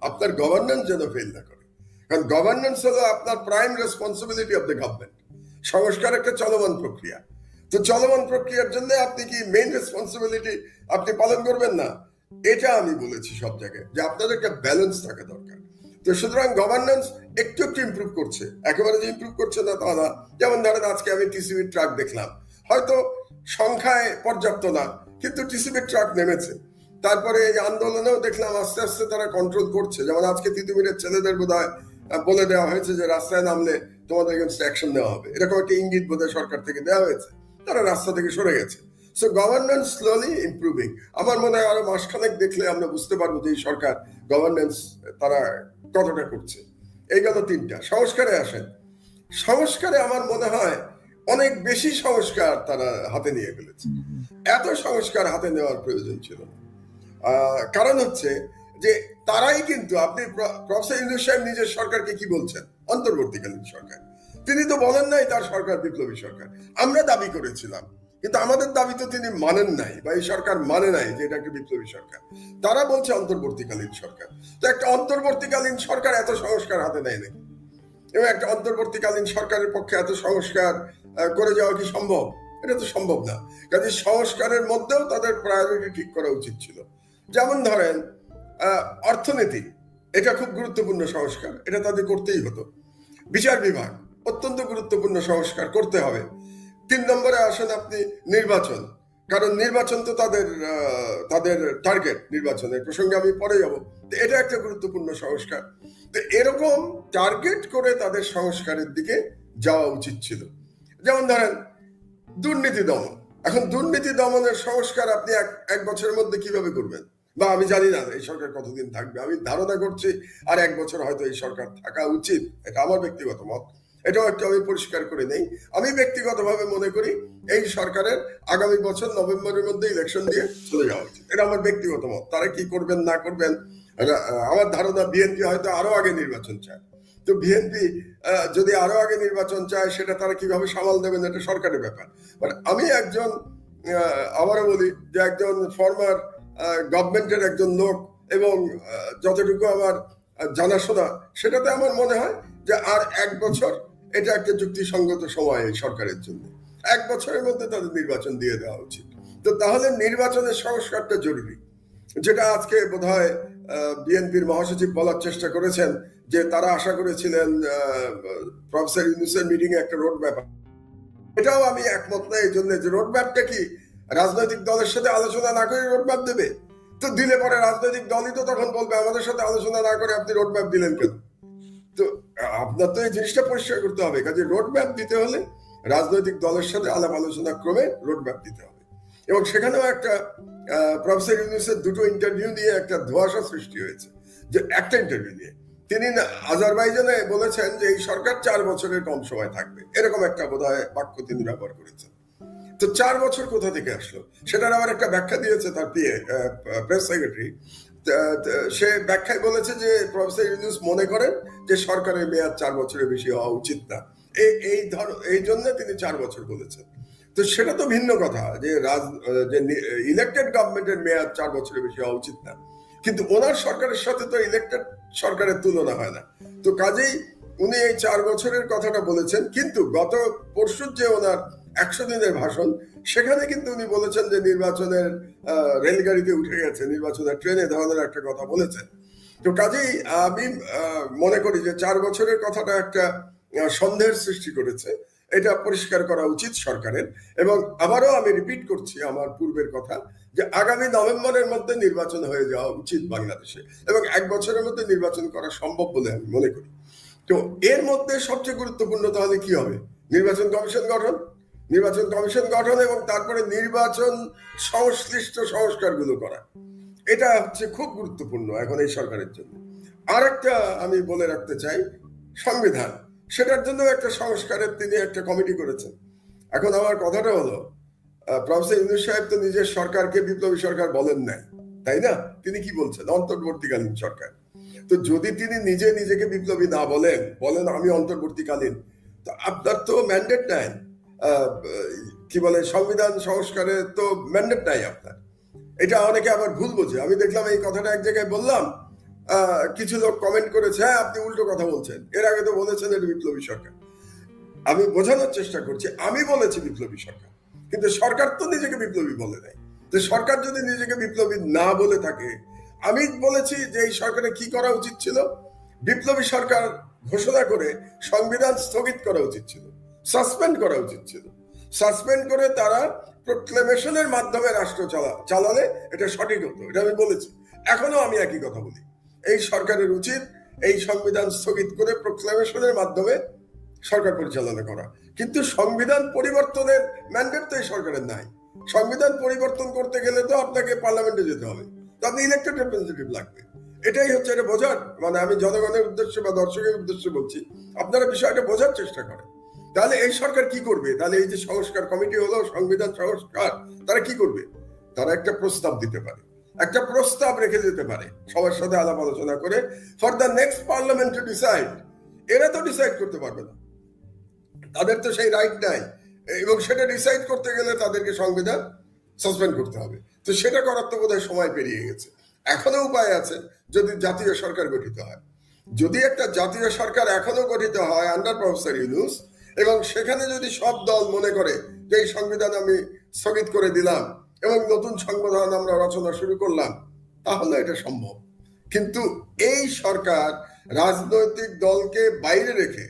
আপনার গভর্নেন্স যেন ফেল না করে, কারণ গভর্নেন্স হলো আপনার prime responsibility of the government. সংস্কার একটা চলমান প্রক্রিয়া, তো চলমান প্রক্রিয়ার জন্য আপনি কি মেইন রেসপন্সিবিলিটি আপনি পালন করবেন না? এটা আমি বলেছি সব জায়গায় যে আপনাদের একটা ব্যালেন্স থাকা দরকার। তো সুতরাং গভর্নেন্স একটু একটু ইমপ্রুভ করছে, একেবারে যে ইমপ্রুভ করছে না তা না। যেমন ধরেন আজকে আমি টিসিবির ট্রাক দেখলাম, হয়তো সংখ্যায় পর্যাপ্ত না, কিন্তু টিসিবির ট্রাক নেমেছে। তারপরে এই আন্দোলনেও দেখলাম আস্তে আস্তে তারা কন্ট্রোল করছে। যেমন আজকে তিতুমিরের ছেলেদের বোধহয় বলে দেওয়া হয়েছে যে রাস্তায় নামলে তোমাদের এগেইনস্ট অ্যাকশন নেওয়া হবে, এরকম একটা ইঙ্গিত বোধহয় সরকার থেকে দেওয়া হয়েছে। তারা রাস্তা থেকে সরে গেছে। So governance slowly improving. আমার মনে হয় আরো মাসখানেক দেখলে আমরা বুঝতে পারবো যে এই সরকার গভর্নেন্স তারা কতটা করছে। এই গত তিনটা সংস্কারে আসেন। সংস্কারে আমার মনে হয় অনেক বেশি সংস্কার তারা হাতে নিয়ে ফেলেছে। এত সংস্কার হাতে নেওয়ার প্রয়োজন ছিল না। কারণ হচ্ছে যে তারাই কিন্তু, আপনি প্রফেসর ইউনূস সাহেব নিজের সরকারকে কি বলছেন? অন্তর্বর্তীকালীন সরকার। তিনি তো বলেন নাই তার সরকার বিপ্লবী সরকার। আমরা দাবি করেছিলাম, কিন্তু আমাদের দাবি তো তিনি মানেন নাই, বা এই সরকার মানে নাই যে এটা একটা বিপ্লবী সরকার। তারা বলছে অন্তর্বর্তীকালীন সরকার। তো একটা অন্তর্বর্তীকালীন সরকার এত সংস্কার হাতে নেয় নাকি? এবং একটা অন্তর্বর্তীকালীন সরকারের পক্ষে এত সংস্কার করে যাওয়া কি সম্ভব? এটা তো সম্ভব না। কাজে সংস্কারের মধ্যেও তাদের প্রায়োরিটি ঠিক করা উচিত ছিল। যেমন ধরেন অর্থনীতি, এটা খুব গুরুত্বপূর্ণ সংস্কার, এটা তাদের করতেই হতো। বিচার বিভাগ অত্যন্ত গুরুত্বপূর্ণ সংস্কার করতে হবে। 3 নম্বরে আসেন আপনি নির্বাচন, কারণ নির্বাচন তো তাদের টার্গেট। নির্বাচনের প্রসঙ্গে আমি পরে যাব। এটা একটা গুরুত্বপূর্ণ সংস্কার। তো এরকম টার্গেট করে তাদের সংস্কারের দিকে যাওয়া উচিত ছিল। যেমন ধরেন দুর্নীতি দমন। এখন দুর্নীতি দমনের সংস্কার আপনি এক বছরের মধ্যে কিভাবে করবেন? বা আমি জানি না এই সরকার কতদিন থাকবে, আমি ধারণা করছি আর 1 বছর হয়তো এই সরকার থাকা উচিত। এটা আমার ব্যক্তিগত মত, এটাও একটু আমি পরিষ্কার করে নেই। আমি ব্যক্তিগতভাবে মনে করি এই সরকারের আগামী বছর নভেম্বরের মধ্যে ইলেকশন দিয়ে চলে যাওয়া উচিত। এটা আমার ব্যক্তিগত মত। তারা কি করবেন না করবেন, আমার ধারণা বিএনপি হয়তো আরো আগে নির্বাচন চায়। তো বিএনপি যদি আরো আগে নির্বাচন চায়, সেটা তারা কিভাবে সামাল দেবেন এটা সরকারের ব্যাপার। বাট আমি আবারও বলি যে একজন ফর্মার গভর্নমেন্টের একজন লোক, এবং যতটুকু আমার জানাশোনা, সেটাতে আমার মনে হয় যে আর 1 বছর এটা একটা যুক্তিসঙ্গত সময় এই সরকারের জন্য। 1 বছরের মধ্যে তাদের নির্বাচন দিয়ে দেওয়া উচিত। তো তাহলে নির্বাচনের সংস্কারটা জরুরি, যেটা আজকে বোধহয় বিএনপির মহাসচিব বলার চেষ্টা করেছেন যে তারা আশা করেছিলেন প্রফেসর ইউনূসের মিটিং এ একটা রোড ম্যাপ। এটাও আমি একমত না এই জন্য যে রোড ম্যাপটা কি রাজনৈতিক দলের সাথে আলোচনা না করে রোড ম্যাপ দেবে? তো দিলে পরে রাজনৈতিক দলই তো তখন বলবে আমাদের সাথে আলোচনা না করে আপনি রোড ম্যাপ দিলেন কেন? তো আপনার তো এই জিনিসটা পরিষ্কার করতে হবে। কাজে রোড ম্যাপ দিতে হলে রাজনৈতিক দলের সাথে আলাপ আলোচনা ক্রমে রোড ম্যাপ দিতে হবে। এবং সেখানেও একটা প্রফেসর ইউনূসের 2টো ইন্টারভিউ নিয়ে একটা ধোঁয়াশা সৃষ্টি হয়েছে। যে একটা ইন্টারভিউ নিয়ে তিনি আজারবাইজানে বলেছেন যে এই সরকার 4 বছরের কম সময় থাকবে, এরকম একটা বোধহয় বাক্য তিনি ব্যবহার করেছেন। তো 4 বছর কোথা থেকে আসলো? সেটার আবার একটা ব্যাখ্যা দিয়েছে তার প্রেস সেক্রেটারি। সে ব্যাখ্যায় বলেছে যে প্রফেসর ইউনূস মনে করেন যে সরকারের মেয়াদ 4 বছরের বেশি হওয়া উচিত না, এই জন্য তিনি 4 বছর বলেছেন। তো সেটা তো ভিন্ন কথা যে ইলেকটেড গভর্নমেন্টের মেয়াদ 4 বছরের বেশি হওয়া উচিত না, কিন্তু ওনার সরকারের সাথে তো ইলেকটেড সরকারের তুলনা হয় না। তো কাজেই উনি এই 4 বছরের কথাটা বলেছেন, কিন্তু গত পরশু যে ওনার 100 দিনের ভাষণ, সেখানে কিন্তু উনি বলেছেন যে নির্বাচনের রেলগাড়িতে উঠে গেছে, নির্বাচনের ট্রেনে ধরনের একটা কথা বলেছেন। তো কাজেই আমি মনে করি যে 4 বছরের কথাটা একটা সন্দেহের সৃষ্টি করেছে, এটা পরিষ্কার করা উচিত সরকারের। এবং আবারও আমি রিপিট করছি আমার পূর্বের কথা যে আগামী নভেম্বরের মধ্যে নির্বাচন হয়ে যাওয়া উচিত বাংলাদেশে, এবং 1 বছরের মধ্যে নির্বাচন করা সম্ভব বলে আমি মনে করি। তো এর মধ্যে সবচেয়ে গুরুত্বপূর্ণ তাহলে কি হবে? নির্বাচন কমিশন গঠন, নির্বাচন কমিশন গঠন এবং তারপরে নির্বাচন সংশ্লিষ্ট সংস্কারগুলো করা, এটা হচ্ছে খুব গুরুত্বপূর্ণ এখন এই সরকারের জন্য। আর একটা আমি বলে রাখতে চাই, সংবিধান, সেটার জন্য একটা সংস্কারের তিনি একটা কমিটি করেছেন। এখন আমার কথাটা হলো, প্রফেসর ইউনূস সাহেব তো নিজের সরকারকে বিপ্লবী সরকার বলেন নাই, তাই না? তিনি কি বলছেন? অন্তর্বর্তীকালীন সরকার। তো যদি তিনি নিজেকে বিপ্লবী না বলেন আমি অন্তর্বর্তীকালীন, তো আপনার তো ম্যান্ডেট নাই, কি বলে সংবিধান সংস্কারে তো ম্যান্ডেট নাই আপনার। এটা অনেকে আবার ভুল বোঝে। আমি দেখলাম এই কথাটা এক জায়গায় বললাম, কিছু লোক কমেন্ট করেছে, হ্যাঁ আপনি উল্টো কথা বলছেন, এর আগে তো বলেছেন এটা বিপ্লবী সরকার। আমি বোঝানোর চেষ্টা করছি, আমি বলেছি বিপ্লবী সরকার, কিন্তু সরকার তো নিজেকে বিপ্লবী বলে নাই। তো সরকার যদি নিজেকে বিপ্লবী না বলে থাকে, আমি বলেছি যে এই সরকারের কি করা উচিত ছিল, বিপ্লবী সরকার ঘোষণা করে সংবিধান স্থগিত করা উচিত ছিল, সাসপেন্ড করা উচিত ছিল। সাসপেন্ড করে তারা প্রোক্লেমেশনের মাধ্যমে রাষ্ট্র চালালে এটা সঠিক হতো, এটা আমি বলেছি। এখনো আমি একই কথা বলি, এই সরকারের উচিত এই সংবিধান স্থগিত করে প্রোক্লেমেশনের মাধ্যমে সরকার পরিচালনা করা। কিন্তু সংবিধান পরিবর্তনের ম্যান্ডেট তো এই সরকারের নাই। সংবিধান পরিবর্তন করতে গেলে তো আপনাকে পার্লামেন্টে যেতে হবে, তো আপনি ইলেক্টেড রিপ্রেজেন্টেটিভ লাগবে। এটাই হচ্ছে, এটা বোঝার, মানে আমি জনগণের উদ্দেশ্যে বা দর্শকের উদ্দেশ্যে বলছি, আপনারা বিষয়টা বোঝার চেষ্টা করেন। তাহলে এই সরকার কি করবে? তাহলে এই যে সংস্কার কমিটি হলো, সংবিধান সংস্কার, তারা কি করবে? তারা একটা প্রস্তাব দিতে পারে, একটা প্রস্তাব রেখে যেতে পারে সবার সাথে আলাপ আলোচনা করে, for the next parliament to decide. এরা তো ডিসাইড করতে পারবে না, তাদের তো সেই রাইট নাই, এবং সেটা ডিসাইড করতে গেলে তাদেরকে সংবিধান সাসপেন্ড করতে হবে। তো সেটা করার তো বোধহয় সময় পেরিয়ে গেছে। এখনো উপায় আছে, যদি জাতীয় সরকার গঠিত হয়, যদি একটা জাতীয় সরকার এখনো গঠিত হয় আন্ডার প্রফেসর ইউনূস, এবং সেখানে যদি সব দল মনে করে যে এই সংবিধান আমি স্থগিত করে দিলাম এবং নতুন সংবিধান আমরা রচনা শুরু করলাম, তাহলে এটা সম্ভব। কিন্তু এই সরকার রাজনৈতিক দলকে বাইরে রেখে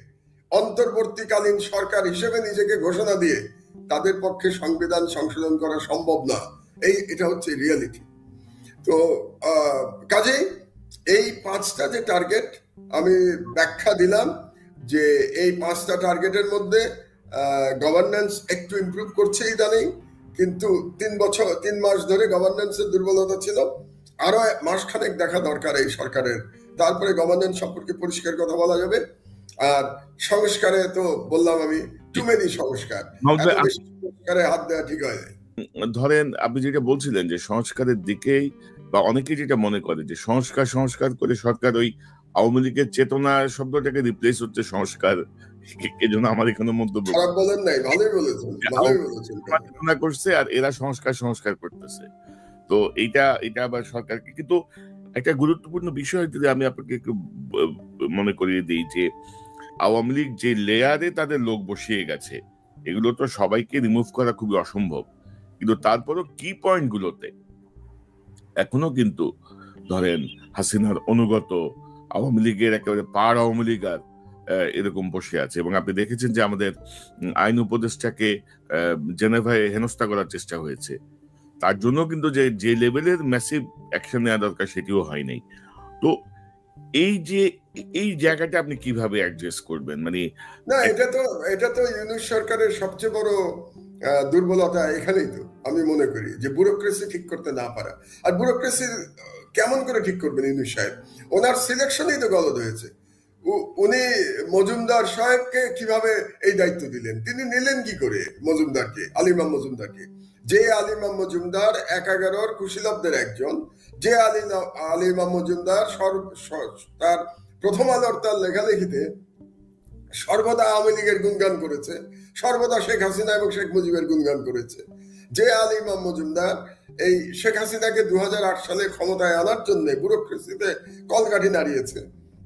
অন্তর্বর্তীকালীন সরকার হিসেবে নিজেকে ঘোষণা দিয়ে তাদের পক্ষে সংবিধান সংশোধন করা সম্ভব না, এটা হচ্ছে রিয়ালিটি। তো কাজেই এই 5টা যে টার্গেট আমি ব্যাখ্যা দিলাম, যে এই 5টা টার্গেটের মধ্যে গভর্নেন্স একটু ইমপ্রুভ করছে ইদানিং, কিন্তু 3 মাস ধরে গভর্নেন্সের দুর্বলতা ছিল, আরো মাসখানেক দেখা দরকার এই সরকারের, তারপরে গভর্নেন্স সম্পর্কে পরিষ্কার কথা বলা যাবে। আর সংস্কারে তো বললাম আমি, টু মেনি সংস্কার, সংস্কারে হাত দেওয়া ঠিক হয়। ধরেন আপনি যেটা বলছিলেন যে সংস্কারের দিকেই, বা অনেকে যেটা মনে করে যে সংস্কার করে সরকার ওই আওয়ামী লীগের চেতনা শব্দটাকে রিপ্লেস হচ্ছে সংস্কার, এজন্য আমার এখানে মন্তব্য বলেন নাই, ভালোই বলেছেন, ভালোই বলেছেন, চেতনা করছে আর এরা সংস্কার করতেছে। তো এটা আবার সরকারকে, কিন্তু একটা গুরুত্বপূর্ণ বিষয় যদি আমি আপনাকে একটু মনে করিয়ে দিই, যে আওয়ামী লীগ যে লেয়ারে তাদের লোক বসিয়ে গেছে, এগুলো তো সবাইকে রিমুভ করা খুবই অসম্ভব, কিন্তু তারপরও কি পয়েন্ট গুলোতে এখনো কিন্তু ধরেন হাসিনার অনুগত আওয়ামী লীগের একেবারে পাড় আওয়ামী লীগ আর এরকম বসে আছে। এবং আপনি দেখেছেন যে আমাদের আইন উপদেষ্টাকে জেনেভায় হেনস্থা করার চেষ্টা হয়েছে, তার জন্য কিন্তু যে লেভেলের ম্যাসিভ অ্যাকশন নেওয়া দরকার সেটিও হয় নাই। তো এই জায়গাটা আপনি কিভাবে অ্যাডজাস্ট করবেন? মানে না, এটা তো ইউনূস সরকারের সবচেয়ে বড় দুর্বলতা এখানেই তো আমি মনে করি, যে ব্যুরোক্রেসি ঠিক করতে না পারা। আর ব্যুরোক্রেসি কেমন করে ঠিক করবেন ইউনূস সাহেব? ওনার সিলেকশনই তো গলদ হয়েছে। উনি মজুমদার সাহেবকে কিভাবে এই দায়িত্ব দিলেন? তিনি নিলেন কি করে মজুমদারকে, আলিমাম মজুমদারকে? যে আলিমাম মজুমদার 11 কুশীলবদের একজন, যে আলিমাম মজুমদার তার প্রথম আলোর তার লেখালেখিতে সর্বদা আওয়ামী লীগের গুণগান করেছে, সর্বদা শেখ হাসিনা এবং শেখ মুজিবের গুণগান করেছে। যে আলী ইমাম মজুমদার এই শেখ হাসিনাকে 2008 সালে ক্ষমতায় আনার জন্য ব্যুরোক্রেসিতে কলকাঠি নাড়িয়েছে,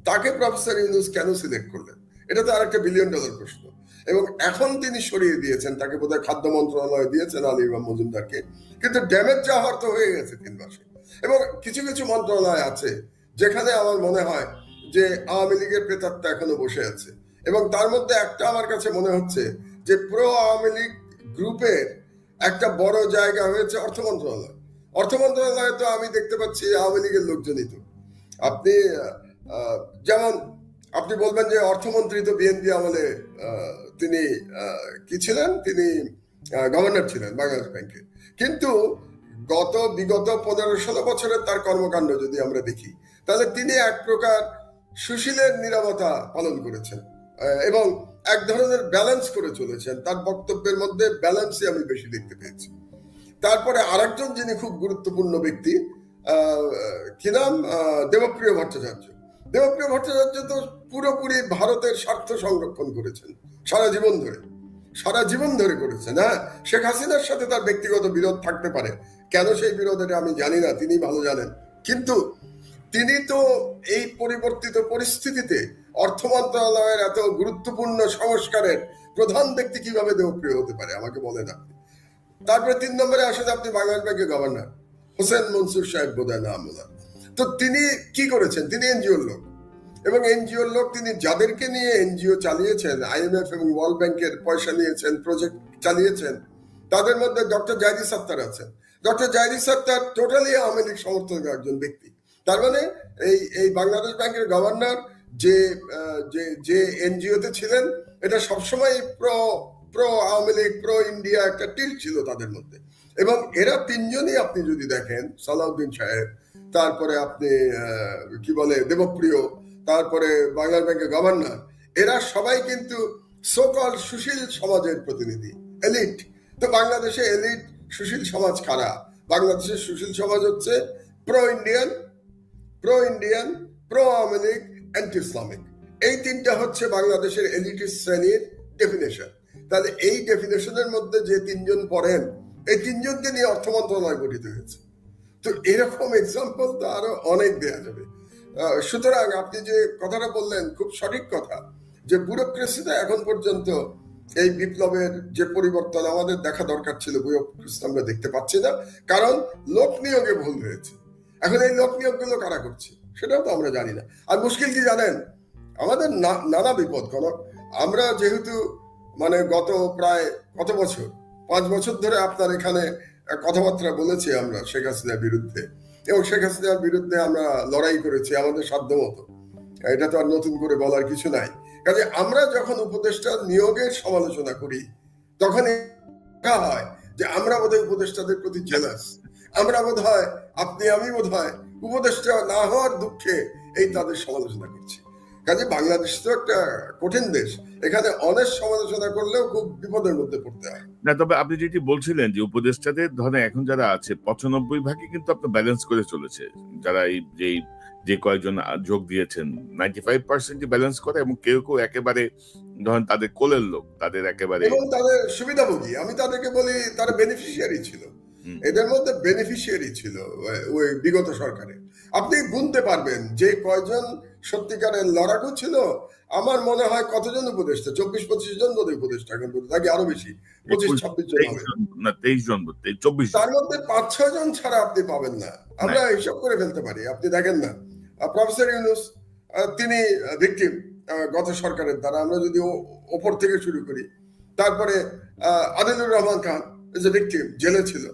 তাকে প্রফেসর ইউনূস কেন সিলেক্ট করলেন? এটা তো আরেকটা $1 বিলিয়ন প্রশ্ন। এবং এখন তিনি সরিয়ে দিয়েছেন, তাকে বোধহয় খাদ্য মন্ত্রণালয় দিয়েছেন আলী ইমাম মজুমদারকে, কিন্তু ড্যামেজ যা হওয়ার তো হয়ে গেছে 3 মাসে। এবং কিছু কিছু মন্ত্রণালয় আছে যেখানে আমার মনে হয় যে আওয়ামী লীগের প্রেতাত্মা এখনো বসে আছে, এবং তার মধ্যে একটা আমার কাছে মনে হচ্ছে যে প্রো আওয়ামী লীগ গ্রুপের একটা বড় জায়গা হয়েছে অর্থ মন্ত্রণালয়। অর্থ মন্ত্রণালয়ে তো আমি দেখতে পাচ্ছি আওয়ামী লীগের লোকজনই তো। আপনি যেমন আপনি বলবেন যে অর্থমন্ত্রী তো বিএনপি আমলে তিনি কি ছিলেন, তিনি গভর্নর ছিলেন বাংলাদেশ ব্যাংকে, কিন্তু বিগত 15-16 বছরের তার কর্মকাণ্ড যদি আমরা দেখি তাহলে তিনি এক প্রকার সুশীলের নীরবতা পালন করেছেন এবং এক ধরনের ব্যালেন্স করে চলেছেন। তার বক্তব্যের মধ্যে ব্যালেন্সই আমি বেশি দেখতে পেয়েছি। তারপরে আরেকজন যিনি খুব গুরুত্বপূর্ণ ব্যক্তি, কি নাম, দেবপ্রিয় ভট্টাচার্য। দেবপ্রিয় ভট্টাচার্য তো পুরোপুরি ভারতের স্বার্থ সংরক্ষণ করেছেন সারা জীবন ধরে করেছেন। হ্যাঁ, শেখ হাসিনার সাথে তার ব্যক্তিগত বিরোধ থাকতে পারে, কেন সেই বিরোধ এটা আমি জানি না, তিনি ভালো জানেন, কিন্তু তিনি তো এই পরিবর্তিত পরিস্থিতিতে অর্থ মন্ত্রণালয়ের এত গুরুত্বপূর্ণ সংস্কারের প্রধান ব্যক্তি কিভাবে দেবপ্রিয় হতে পারে আমাকে বলেন আপনি। তারপরে 3 নম্বরে আসেন আপনি বাংলাদেশ ব্যাংকের গভর্নর হোসেন মনসুর সাহেব, বোধহয় নাম ওনার। তো তিনি কি করেছেন? তিনি এনজিওর লোক, এবং এনজিওর লোক তিনি যাদেরকে নিয়ে এনজিও চালিয়েছেন, IMF এবং ওয়ার্ল্ড ব্যাংকের পয়সা নিয়েছেন, প্রজেক্ট চালিয়েছেন, তাদের মধ্যে ডক্টর জাহিদ সত্তার আছেন। ডক্টর জাহিদ সত্তার টোটালি আওয়ামী লীগ সমর্থক একজন ব্যক্তি। তার মানে এই বাংলাদেশ ব্যাংকের গভর্নর যে এনজিওতে ছিলেন, এটা সবসময় pro Awami League, pro India একটা টিল ছিল তাদের মধ্যে। এবং এরা 3 জনই আপনি যদি দেখেন, সালাউদ্দিন সাহেব, তারপরে আপনি কি বলে দেবপ্রিয়, তারপরে বাংলাদেশ ব্যাংকের গভর্নর, এরা সবাই কিন্তু সোকল সুশীল সমাজের প্রতিনিধি, এলিট। তো বাংলাদেশে এলিট সুশীল সমাজ কারা? বাংলাদেশের সুশীল সমাজ হচ্ছে pro Indian, pro Awami League, anti Islamic. এই 3টা হচ্ছে বাংলাদেশের এলিটিস্ট শ্রেণীর ডেফিনেশন। তাহলে এই ডেফিনেশনের মধ্যে যে 3 জন পড়েন, এই 3 জনকে নিয়ে অর্থ মন্ত্রণালয় গঠিত হয়েছে। তো এরকম এক্সাম্পল তো আরো অনেক দেয়া যাবে। সুতরাং আপনি যে কথাটা বললেন খুব সঠিক কথা, যে ব্যুরোক্রেসিতে এখন পর্যন্ত এই বিপ্লবের যে পরিবর্তন আমাদের দেখা দরকার ছিল, ব্যুরোক্রেসি আমরা দেখতে পাচ্ছি না, কারণ লোক নিয়োগে ভুল হয়েছে। এখন এই লোক নিয়োগগুলো কারা করছে সেটাও তো আমরা জানি না। আর মুশকিল কি জানেন, আমাদের নানা বিপদ। আমরা যেহেতু মানে গত প্রায় কত বছর, 5 বছর ধরে আপনার এখানে কথাবার্তা বলেছি আমরা শেখ হাসিনার বিরুদ্ধে, এবং শেখ হাসিনার বিরুদ্ধে আমরা লড়াই করেছি আমাদের সাধ্য মতো। এটা তো আর নতুন করে বলার কিছু নাই। কাজে আমরা যখন উপদেষ্টা নিয়োগের সমালোচনা করি, তখন দেখা হয় যে আমরা বোধহয় উপদেষ্টাদের প্রতি জেলাস। আমরা বোধহয়, আমি বোধহয় উপদেষ্টা না হওয়ার দুঃখে এই তাদের সমালোচনা করছি। কাজে বাংলাদেশ তো একটা কঠিন দেশ, এখানে অনেক সমালোচনা করলেও খুব বিপদের মধ্যে পড়তে হয়। না, তবে আপনি যেটি বলছিলেন যে উপদেষ্টাদের ধরেন এখন যারা আছে 95% কিন্তু আপনার ব্যালেন্স করে চলেছে। যারা যে কয়েকজন যোগ দিয়েছেন 95% ব্যালেন্স করে, এবং কেউ একেবারে ধরেন তাদের কোলের লোক, তাদের একেবারে এবং তাদের সুবিধাভোগী। আমি তাদেরকে বলি তারা বেনিফিশিয়ারি ছিল, এদের মধ্যে বেনিফিশিয়ারি ছিল ওই বিগত সরকারে। আপনি গুনতে পারবেন যে কয়জন সত্যিকারের লড়াকু ছিল। আমার মনে হয় কতজন উপদেষ্টা, 24-25 জন বোধ উপদেষ্টা, নাকি আরো বেশি, 25-26 জন হবে না, 23 জন, 24। তার মধ্যে 5-6 জন ছাড়া আপনি পাবেন না। আমরা হিসাব করে ফেলতে পারি। আপনি দেখেন না, প্রফেসর ইউনূস তিনি ভিকটিম গত সরকারের দ্বারা, আমরা যদি ওপর থেকে শুরু করি। তারপরে Adilur Rahman Khan is a victim, জেলে ছিল।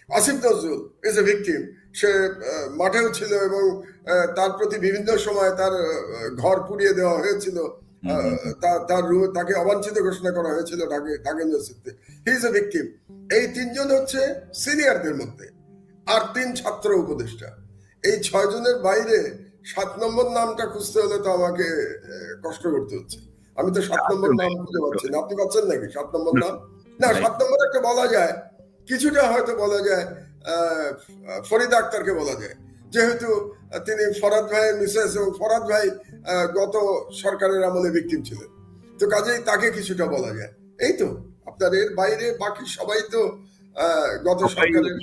Asif Nazrul is a victim, সে মাঠেও ছিল এবং তার প্রতি বিভিন্ন সময় তার ঘর পুড়িয়ে দেওয়া হয়েছিল, তাকে অবাঞ্ছিত ঘোষণা করা হয়েছিল ঢাকা ইউনিভার্সিটিতে। He is a victim. এই 3 জন হচ্ছে সিনিয়রদের মধ্যে, আর 3 ছাত্র উপদেষ্টা। এই 6 জনের বাইরে 7 নম্বর নামটা খুঁজতে হলে তো আমাকে কষ্ট করতে হচ্ছে। আমি তো 7 নম্বর নাম খুঁজে পাচ্ছি না। আপনি পাচ্ছেন নাকি 7 নম্বর নাম? না, 7 নম্বর একটা বলা যায়, কিছুটা হয়তো বলা যায় ফরিদা আক্তারকে বলা যায়, যেহেতু তিনি ফরাদ ভাইয়ের মিসেস, এবং ফরাদ ভাই গত সরকারের আমলে ভিকটিম ছিলেন, তো কাজেই তাকে কিছুটা বলা যায়। এই তো আপনার এর বাইরে বাকি সবাই তো গত সরকারের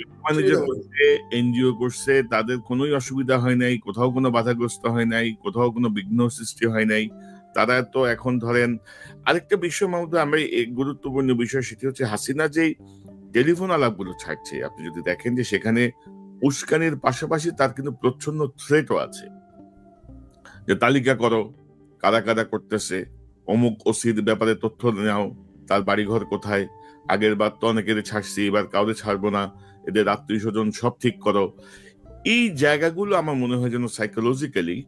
এনজিও করছে, তাদের কোনোই অসুবিধা হয় নাই, কোথাও কোনো বাধাগ্রস্ত হয় নাই, কোথাও কোনো বিঘ্ন সৃষ্টি হয় নাই। তারা তো এখন ধরেন আরেকটা বিষয় মধ্যে আমরা গুরুত্বপূর্ণ বিষয়, সেটি হচ্ছে হাসিনা যেই টেলিফোন আলাপগুলো ছাড়ছে, আপনি যদি দেখেন যে সেখানে উস্কানির পাশাপাশি তার কিন্তু প্রচ্ছন্ন থ্রেটও আছে, যে তালিকা করো কারা কারা করতেছে, অমুক ওসির ব্যাপারে তথ্য নাও, তার বাড়িঘর কোথায়, আগের বার তো অনেকের ছাড়ছি, এবার কাউরে ছাড়বো না, এদের আত্মীয় স্বজন সব ঠিক করো। এই জায়গাগুলো আমার মনে হয় যেন সাইকোলজিক্যালি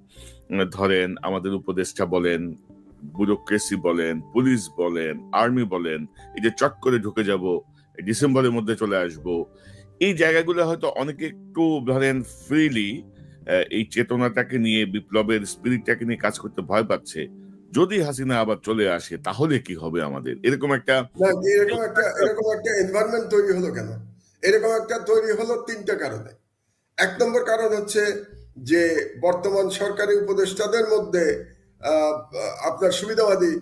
ধরেন আমাদের উপদেষ্টা বলেন, ব্যুরোক্রেসি বলেন, পুলিশ বলেন, আর্মি বলেন, এই যে চট করে ঢুকে যাব, ডিসেম্বরের মধ্যে চলে আসব, এই জায়গাগুলো হয়তো অনেকে একটু ধরেন ফ্রিলি এই চেতনাটাকে নিয়ে, বিপ্লবের স্পিরিটটাকে নিয়ে কাজ করতে ভয় পাচ্ছে। যদি হাসিনা আবার চলে আসে তাহলে কি হবে আমাদের, এরকম একটা এনভায়রনমেন্ট তৈরি হলো কেন? এরকম একটা তৈরি হলো তিনটা কারণে। এক নম্বর কারণ হচ্ছে যে বর্তমান সরকারি উপদেষ্টাদের মধ্যে আপনার সুবিধাবাদী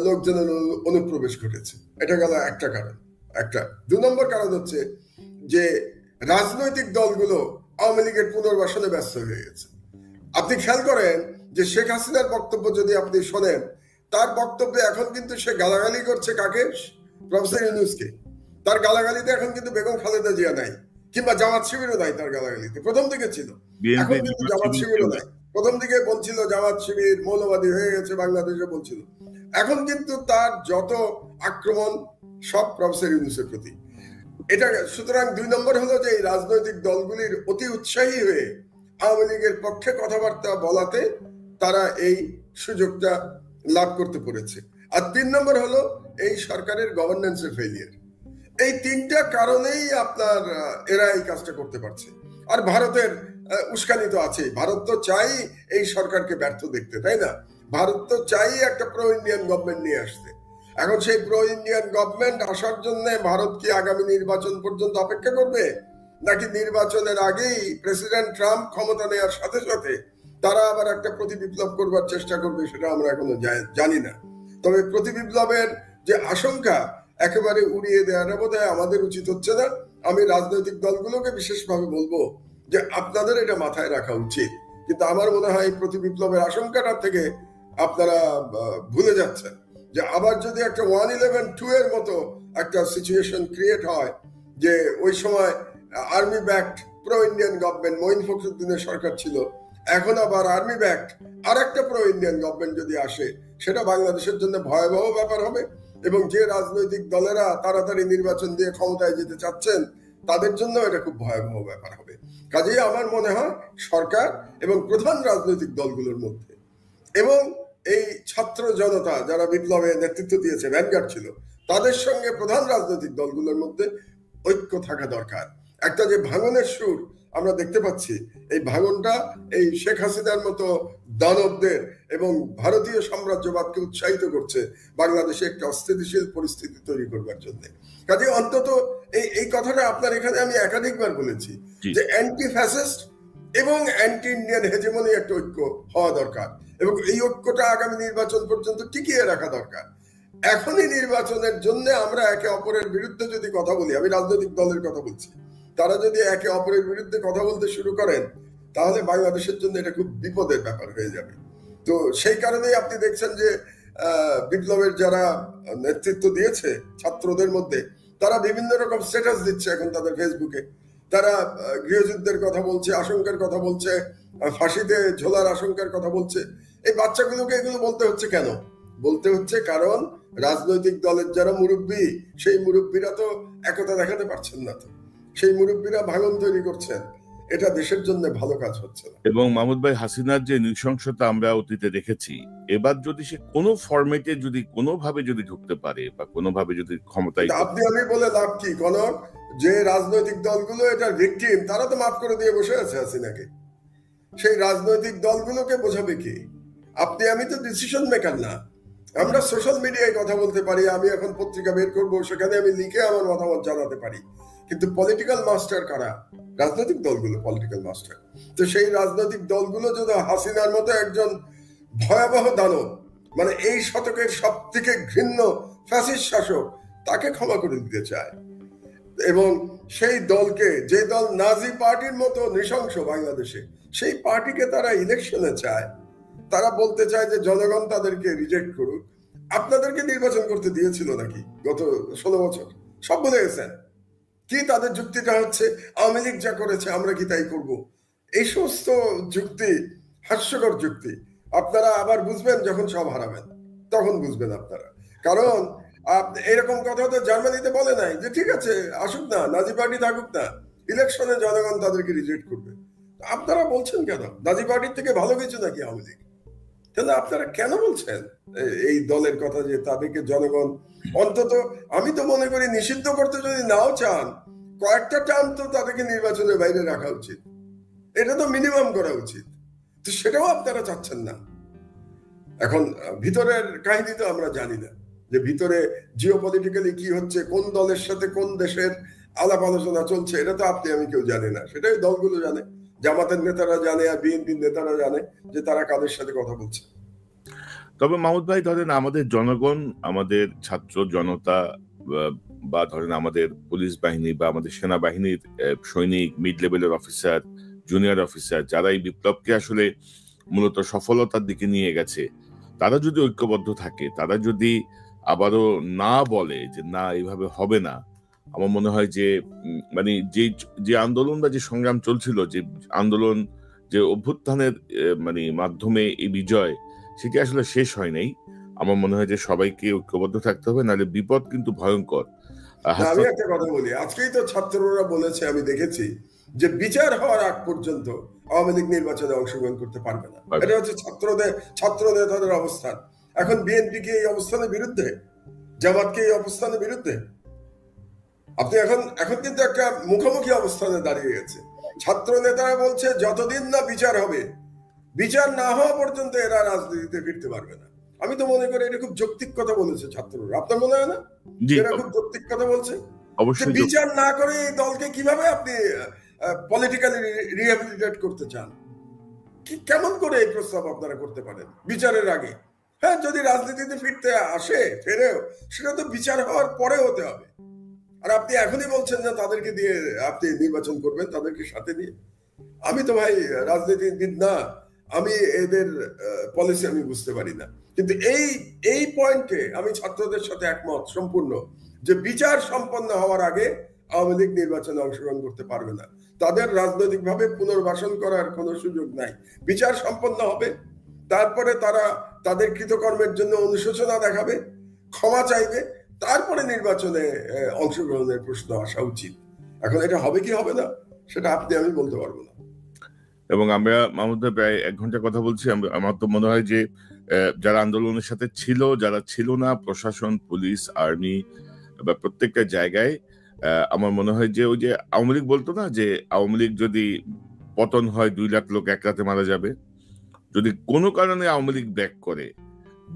লোকজনের অনুপ্রবেশ ঘটেছে, এটা গেল একটা কারণ। একটা 2 নম্বর কারণ হচ্ছে যে রাজনৈতিক দলগুলো আওয়ামী লীগের পুনর্বাসনে ব্যস্ত হয়ে গেছে। আপনি খেয়াল করেন যে শেখ হাসিনার বক্তব্য যদি আপনি শোনেন, তার বক্তব্যে এখন কিন্তু সে গালাগালি করছে কাকে? প্রফেসর ইউনূসকে। তার গালাগালিতে এখন কিন্তু বেগম খালেদা জিয়া নাই, কিংবা জামাত শিবিরও নাই তার গালাগালিতে। প্রথম দিকে ছিল, এখন কিন্তু জামাত শিবিরও নাই। প্রথম দিকে বলছিল জামাত শিবির মৌলবাদী হয়ে গেছে বাংলাদেশে বলছিল, এখন কিন্তু তার যত আক্রমণ সব প্রফেসর ইউনূসের প্রতি। এটা সুতরাং 2 নম্বর হলো যে এই রাজনৈতিক দলগুলির অতি উৎসাহী হয়ে আওয়ামী লীগের পক্ষে কথাবার্তা বলাতে তারা এই সুযোগটা লাভ করতে পেরেছে। আর 3 নম্বর হলো এই সরকারের গভর্নেন্সের ফেলিয়ার। এই 3টা কারণেই আপনার এরা এই কাজটা করতে পারছে। আর ভারতের উস্কানি তো আছে, ভারত তো চাই এই সরকারকে ব্যর্থ দেখতে, তাই না? ভারত তো চাই একটা প্রো ইন্ডিয়ান গভর্নমেন্ট নিয়ে আসতে। এখন সেই প্রো ইন্ডিয়ান গভর্নমেন্ট আসার জন্য ভারত কি আগামী নির্বাচন পর্যন্ত অপেক্ষা করবে, নাকি নির্বাচনের আগেই প্রেসিডেন্ট ট্রাম্প ক্ষমতা নেওয়ার সাথে সাথে তারা আবার একটা প্রতিবিপ্লব করবার চেষ্টা করবে? সেটা আমরা এখনো জানি না। তবে প্রতিবিপ্লবের যে আশঙ্কা একেবারে উড়িয়ে দেওয়াটা বোধহয় আমাদের উচিত হচ্ছে না। আমি রাজনৈতিক দলগুলোকে বিশেষভাবে বলবো যে আপনাদের এটা মাথায় রাখা উচিত। কিন্তু আমার মনে হয় প্রতিবিপ্লবের আশঙ্কাটা থেকে আপনারা ভুলে যাচ্ছেন যে আবার যদি একটা 1-11-2 এর মতো একটা সিচুয়েশন ক্রিয়েট হয়, যে ওই সময় army backed pro Indian government, Moeen ফখরুদ্দিনের সরকার ছিল, এখন আবার আর্মি ব্যাকড আর একটা প্রো ইন্ডিয়ান গভর্নমেন্ট যদি আসে, সেটা বাংলাদেশের জন্য ভয়াবহ ব্যাপার হবে। এবং যে রাজনৈতিক দলেরা তাড়াতাড়ি নির্বাচন দিয়ে ক্ষমতায় যেতে চাচ্ছেন, তাদের জন্য এটা খুব ভয়াবহ ব্যাপার হবে। কাজেই আমার মনে হয় সরকার এবং প্রধান রাজনৈতিক দলগুলোর মধ্যে এবং এই ছাত্র জনতা যারা বিপ্লবে নেতৃত্ব দিয়েছে, ভ্যানগার্ড ছিল, তাদের সঙ্গে প্রধান রাজনৈতিক দলগুলোর মধ্যে ঐক্য থাকা দরকার। একটা যে ভাঙনের সুর আমরা দেখতে পাচ্ছি, এই ভাঙনটা এই শেখ হাসিনার মতো দানবদের এবং ভারতীয় সাম্রাজ্যবাদকে উৎসাহিত করছে বাংলাদেশে একটা অস্থিতিশীল পরিস্থিতি তৈরি করবার জন্য। কাজে অন্তত এই কথাটা আপনার এখানে আমি একাধিকবার বলেছি যে অ্যান্টি ফ্যাসিস্ট এবং অ্যান্টি ইন্ডিয়ান হেজেমনি একটা ঐক্য হওয়া দরকার, এবং এই ঐক্যটা আগামী নির্বাচন পর্যন্ত টিকিয়ে রাখা দরকার। এখনই নির্বাচনের জন্য আমরা একে অপরের বিরুদ্ধে যদি কথা বলি, আমি রাজনৈতিক দলের কথা বলছি, তারা যদি একে অপরের বিরুদ্ধে কথা বলতে শুরু করেন, তাহলে বাংলাদেশের জন্য এটা খুব বিপদের ব্যাপার হয়ে যাবে। তো সেই কারণেই আপনি দেখছেন যে বিপ্লবের যারা নেতৃত্ব দিয়েছে ছাত্রদের মধ্যে, তারা বিভিন্ন রকম স্ট্যাটাস দিচ্ছে এখন তাদের ফেসবুকে। তারা গৃহযুদ্ধের কথা বলছে, আশঙ্কার কথা বলছে, ফাঁসিতে ঝোলার আশঙ্কার কথা বলছে। এই বাচ্চাগুলোকে এগুলো বলতে হচ্ছে কেন? বলতে হচ্ছে কারণ রাজনৈতিক দলের যারা মুরব্বী, সেই মুরব্বীরা তো একতা দেখাতে পারছেন না, তো সেই মুরব্বীরা ভাঙন তৈরি করছেন। এটা দেশের জন্য ভালো কাজ হচ্ছে না। এবং মাহমুদ ভাই, হাসিনার যে নৃশংসতা আমরা অতীতে দেখেছি, এবার যদি সে কোনো ফরম্যাটে যদি কোনোভাবে যদি ঢুকতে পারে বা কোনোভাবে যদি ক্ষমতায়, আপনি আমি বলে লাভ কি? কনক, যে রাজনৈতিক দলগুলো এটার ভিকটিম, তারা তো মাফ করে দিয়ে বসে আছে হাসিনাকে। সেই রাজনৈতিক দলগুলোকে বোঝাবে কি? আপনি আমি তো ডিসিশন মেকার না। আমরা সোশ্যাল মিডিয়ায় কথা বলতে পারি, আমি এখন পত্রিকা বের করবো, সেখানে আমি লিখে আমার মতামত জানাতে পারি, কিন্তু পলিটিক্যাল মাস্টার কারা? রাজনৈতিক দলগুলো পলিটিক্যাল মাস্টার। তো সেই রাজনৈতিক দলগুলো যদি হাসিনার মতো একজন ভয়াবহ দানব, মানে এই শতকের সব থেকে ঘৃণ্য ফ্যাসিস্ট শাসক, তাকে ক্ষমা করে দিতে চায়। এবং সেই দলকে, যে দল নাজি পার্টির মতো নৃশংস বাংলাদেশে, সেই পার্টিকে তারা ইলেকশনে চায়। তারা বলতে চায় যে জনগণ তাদেরকে রিজেক্ট করুক। আপনাদেরকে নির্বাচন করতে দিয়েছিল নাকি গত 16 বছর? সব বলে গেছেন। কি তাদের যুক্তিটা হচ্ছে, আওয়ামী লীগ যা করেছে আমরা কি তাই করব? এই সমস্ত যুক্তি হাস্যকর যুক্তি। আপনারা আবার বুঝবেন যখন সব হারাবেন, তখন বুঝবেন আপনারা। কারণ এরকম কথা তো জার্মানিতে বলে নাই যে ঠিক আছে আসুক না, নাজি পার্টি থাকুক না, ইলেকশনে জনগণ তাদেরকে রিজেক্ট করবে। আপনারা বলছেন কেন নাজি পার্টির থেকে ভালো কিছু নাকি আওয়ামী লীগ? তাহলে আপনারা কেন বলছেন এই দলের কথা যে তাদেরকে জনগণ, অন্তত আমি তো মনে করি নিষিদ্ধ করতে যদি নাও চান, কয়েকটা টার্ম তো তাদেরকে নির্বাচনের বাইরে রাখা উচিত। এটা তো মিনিমাম করা উচিত। তো সেটাও আপনারা চাচ্ছেন না। এখন ভিতরের কাহিনী তো আমরা জানি না, যে ভিতরে জিওপলিটিক্যালি কি হচ্ছে, কোন দলের সাথে কোন দেশের আলাপ আলোচনা চলছে, এটা তো আপনি আমি কেউ জানি না। সেটাই দলগুলো জানে, জামাতের নেতারা জানে আর বিএনপির নেতারা জানে যে তারা কাদের সাথে কথা বলছে। তবে মাহমুদ ভাই, ধরেন আমাদের জনগণ, আমাদের ছাত্র জনতা, বা ধরেন আমাদের পুলিশ বাহিনী বা আমাদের সেনাবাহিনীর সৈনিক, মিড লেভেলের অফিসার, জুনিয়র অফিসার, যারা এই বিপ্লবকে আসলে মূলত সফলতার দিকে নিয়ে গেছে, তারা যদি ঐক্যবদ্ধ থাকে, তারা যদি আবারও না বলে যে না এইভাবে হবে না, আমার মনে হয় যে মানে যে আন্দোলন বা যে সংগ্রাম চলছিল, যে আন্দোলন, যে অভ্যুত্থানের মানে মাধ্যমে এই বিজয়, সেটি আসলে শেষ হয় নাই। আমার মনে হয় যে সবাইকে ঐক্যবদ্ধ থাকতে হবে, নাহলে বিপদ কিন্তু ভয়ঙ্কর। আমি একটা কথা বলি, আজকেই তো ছাত্ররা বলেছে, আমি দেখেছি, যে বিচার হওয়ার আগ পর্যন্ত আওয়ামী লীগ নির্বাচনে অংশগ্রহণ করতে পারবে না। এটা হচ্ছে ছাত্র নেতাদের অবস্থান। এখন বিএনপি কি এই অবস্থানের বিরুদ্ধে? জামাত কি এই অবস্থানের বিরুদ্ধে? আপনি এখন কিন্তু একটা মুখোমুখি অবস্থানে দাঁড়িয়ে গেছে। ছাত্র নেতারা বলছে যতদিন না বিচার হবে, বিচার না হওয়া পর্যন্ত এরা রাজনীতিতে ফিরতে পারবে না। আমি তো মনে করি এটা খুব যৌক্তিক কথা বলেছে ছাত্ররা। আপনার মনে হয় না এরা খুব যৌক্তিক কথা বলছে? অবশ্যই। বিচার না করে এই দলকে কিভাবে আপনি পলিটিক্যালি রিহ্যাবিলিটেট করতে চান? কেমন করে এই প্রস্তাব আপনারা করতে পারেন বিচারের আগে? হ্যাঁ, যদি রাজনীতিতে ফিরতে ফেরেও, সেটা তো বিচার হওয়ার পরে হতে হবে। আর আপনি এখনই বলছেন যে তাদেরকে দিয়ে আপনি নির্বাচন করবেন, তাদেরকে সাথে দিয়ে। আমি তো ভাই রাজনীতিবিদ না, আমি এদের পলিসি আমি বুঝতে পারি না। কিন্তু এই পয়েন্টে আমি ছাত্রদের সাথে একমত সম্পূর্ণ, যে বিচার সম্পন্ন হওয়ার আগে আওয়ামী লীগ নির্বাচনে অংশগ্রহণ করতে পারবে না। তাদের রাজনৈতিকভাবে পুনর্বাসন করার কোনো সুযোগ নাই। বিচার সম্পন্ন হবে, তারপরে তারা তাদের কৃতকর্মের জন্য অনুশোচনা দেখাবে, ক্ষমা চাইবে, তারপরে নির্বাচনে অংশগ্রহণের প্রশ্ন আসা উচিত। এখন এটা হবে কি হবে না সেটা আপনি আমি বলতে পারবো না। এবং আমরা মাহমুদ ভাই প্রায় 1 ঘন্টা কথা বলছি। আমার তো মনে হয় যে যারা আন্দোলনের সাথে ছিল, যারা ছিল না, প্রশাসন, পুলিশ, আর্মি বা প্রত্যেকটা জায়গায়, আমার মনে হয় যে ওই যে আওয়ামী লীগ বলতো না যে আওয়ামী লীগ যদি পতন হয় 2 লাখ লোক এক রাতে মারা যাবে। যদি কোনো কারণে আওয়ামী লীগ ব্যাক করে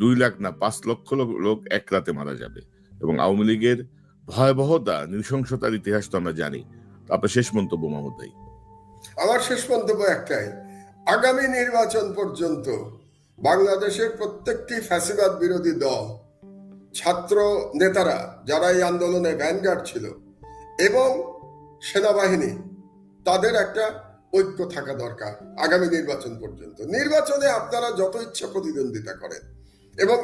2 লাখ না 5 লক্ষ লোক এক রাতে মারা যাবে। এবং আওয়ামী লীগের ভয়াবহতা, নৃশংসতার ইতিহাস তো আমরা জানি। আপনার শেষ মন্তব্য মাহমুদ ভাই? আমার শেষ মন্তব্য একটাই, আগামী নির্বাচন পর্যন্ত বাংলাদেশের প্রত্যেকটি ফ্যাসিবাদ বিরোধী দল, ছাত্র নেতারা যারা এই আন্দোলনে ভ্যানগার্ড ছিল, এবং সেনাবাহিনী, তাদের একটা ঐক্য থাকা দরকার আগামী নির্বাচন পর্যন্ত। নির্বাচনে আপনারা যত ইচ্ছা প্রতিদ্বন্দ্বিতা করেন, এবং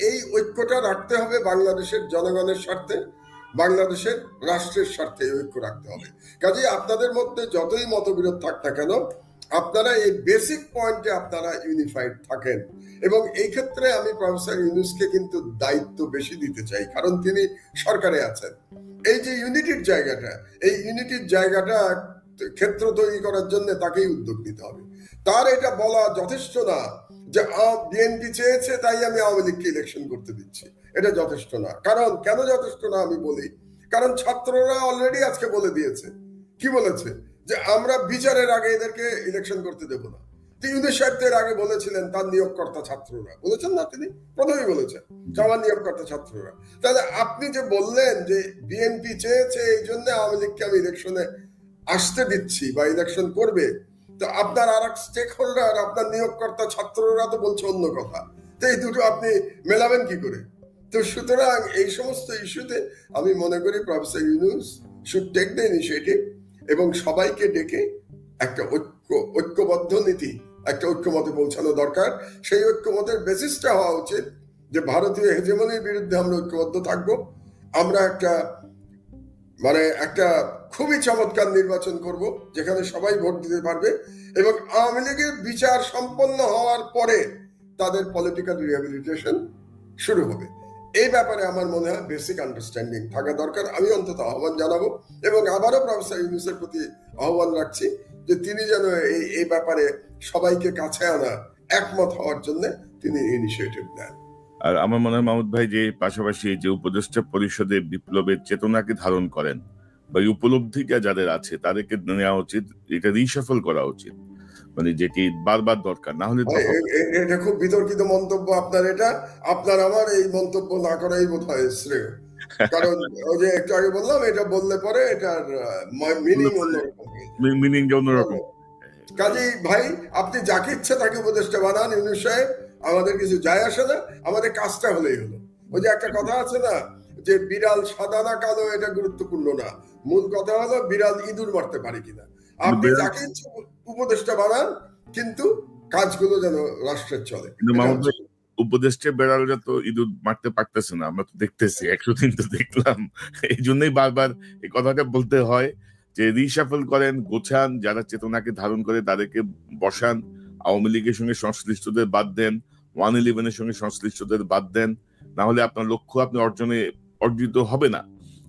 এই ঐক্যটা রাখতে হবে বাংলাদেশের জনগণের স্বার্থে, বাংলাদেশের রাষ্ট্রের স্বার্থে ঐক্য রাখতে হবে। কাজেই আপনাদের মধ্যে যতই মতবিরোধ থাক না কেন, আপনারা এই বেসিক পয়েন্টে আপনারা ইউনিফাইড থাকেন। এবং এই ক্ষেত্রে আমি প্রফেসর ইউনূসকে কিন্তু দায়িত্ব বেশি দিতে চাই, কারণ তিনি সরকারে আছেন। এই যে ইউনিটির জায়গাটা, এই ইউনিটির জায়গাটা ক্ষেত্র তৈরি করার জন্য তাকেই উদ্যোগ নিতে হবে। তার এটা বলা যথেষ্ট না যে বিএনপি চেয়েছে তাই আমি আওয়ামী লীগকে ইলেকশন করতে দিচ্ছি, এটা যথেষ্ট না। কারণ কেন যথেষ্ট না আমি বলি, কারণ ছাত্ররা অলরেডি আজকে বলে দিয়েছে। কি বলেছে? যে আমরা বিচারের আগে এদেরকে ইলেকশন করতে দেব না। ইউনূস সাহেব এর আগে বলেছিলেন, তার নিয়োগকর্তা ছাত্ররা বলেছেন না, তিনি প্রথমেই বলেছেন যে আমার নিয়োগকর্তা ছাত্ররা। তাহলে আপনি যে বললেন যে বিএনপি চেয়েছে এই জন্য আওয়ামী লীগকে আমি ইলেকশনে আসতে দিচ্ছি বা ইলেকশন করবে, তো আপনার আর এক স্টেক হোল্ডার, আপনার নিয়োগকর্তা ছাত্ররা তো বলছে অন্য কথা। তো এই দুটো আপনি মেলাবেন কি করে? তো সুতরাং এই সমস্ত ইস্যুতে আমি মনে করি professor Yunus should take the initiative এবং সবাইকে ডেকে একটা ঐক্যবদ্ধ নীতি, একটা ঐক্যমতে পৌঁছানো দরকার। সেই ঐক্যমতের বেসিসটা হওয়া উচিত যে ভারতীয় হেজেমনির বিরুদ্ধে আমরা ঐক্যবদ্ধ থাকব, আমরা একটা খুবই চমৎকার নির্বাচন করব যেখানে সবাই ভোট দিতে পারবে, এবং আওয়ামী লীগের বিচার সম্পন্ন হওয়ার পরে তাদের পলিটিক্যাল রিহ্যাবিলিটেশন শুরু হবে। এই ব্যাপারে আমার মনে হয় বেসিক আন্ডারস্ট্যান্ডিং থাকা দরকার। আমি অন্তত আহ্বান জানাবো এবং আবারও প্রফেসর ইউনূসের প্রতি আহ্বান রাখছি যে তিনি যেন এই ব্যাপারে সবাইকে কাছে আনা, একমত হওয়ার জন্য তিনি ইনিশিয়েটিভ নেন। আর আমার মনে হয় মাহমুদ ভাই যে পাশাপাশি যে উপদেষ্টা পরিষদে বিপ্লবের চেতনাকে ধারণ করেন বা উপলব্ধিটা যাদের আছে তাদেরকে নেওয়া উচিত, এটা রিশাফল করা উচিত, মানে যেটি বারবার দরকার না হলে। এটা খুব বিতর্কিত মন্তব্য আপনার, এটা আপনার আমার এই মন্তব্য না করাই বোধ হয় শ্রেয়, কারণ ওই যে একটু আগে বললাম এটা বললে পরে এটার মিনিং অন্যরকম। কাজেই ভাই আপনি যাকে ইচ্ছে তাকে উপদেষ্টা বানান, ইউনূস সাহেব, আমাদের কিছু যায় আসে না, আমাদের কাজটা হলেই হলো। ওই যে একটা কথা আছে না যে বিড়াল সাদা না কালো এটা গুরুত্বপূর্ণ না, মূল কথা হলো বিড়াল ইঁদুর মারতে পারে কিনা। আপনি যাকে ইচ্ছে উপদেষ্টা বানান, কিন্তু কাজগুলো যেন রাষ্ট্রের চলে। উপদেষ্টা বেড়ালরা তো ইঁদুর মারতে পারতেছে না, আমরা তো দেখতেছি, 100 দিন তো দেখলাম। এই জন্যই বারবার এই কথাটা বলতে হয় যে রিশাফল করেন, গোছান, যারা চেতনাকে ধারণ করে তাদেরকে বসান, আওয়ামী লীগের সঙ্গে সংশ্লিষ্টদের বাদ দেন, 111-এর সঙ্গে সংশ্লিষ্টদের বাদ দেন, না হলে আপনার লক্ষ্য আপনি অর্জিত হবে না,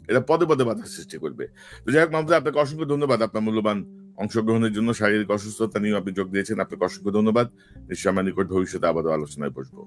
এটা পদে পদে বাধা সৃষ্টি করবে। তো যাই হোক মাহমুদ, আপনাকে অসংখ্য ধন্যবাদ আপনার মূল্যবান অংশগ্রহণের জন্য। শারীরিক অসুস্থতা নিয়েও আপনি যোগ দিয়েছেন, আপনাকে অসংখ্য ধন্যবাদ। নিশ্চয় আমার নিকট ভবিষ্যতে আবারও আলোচনায় বসবো।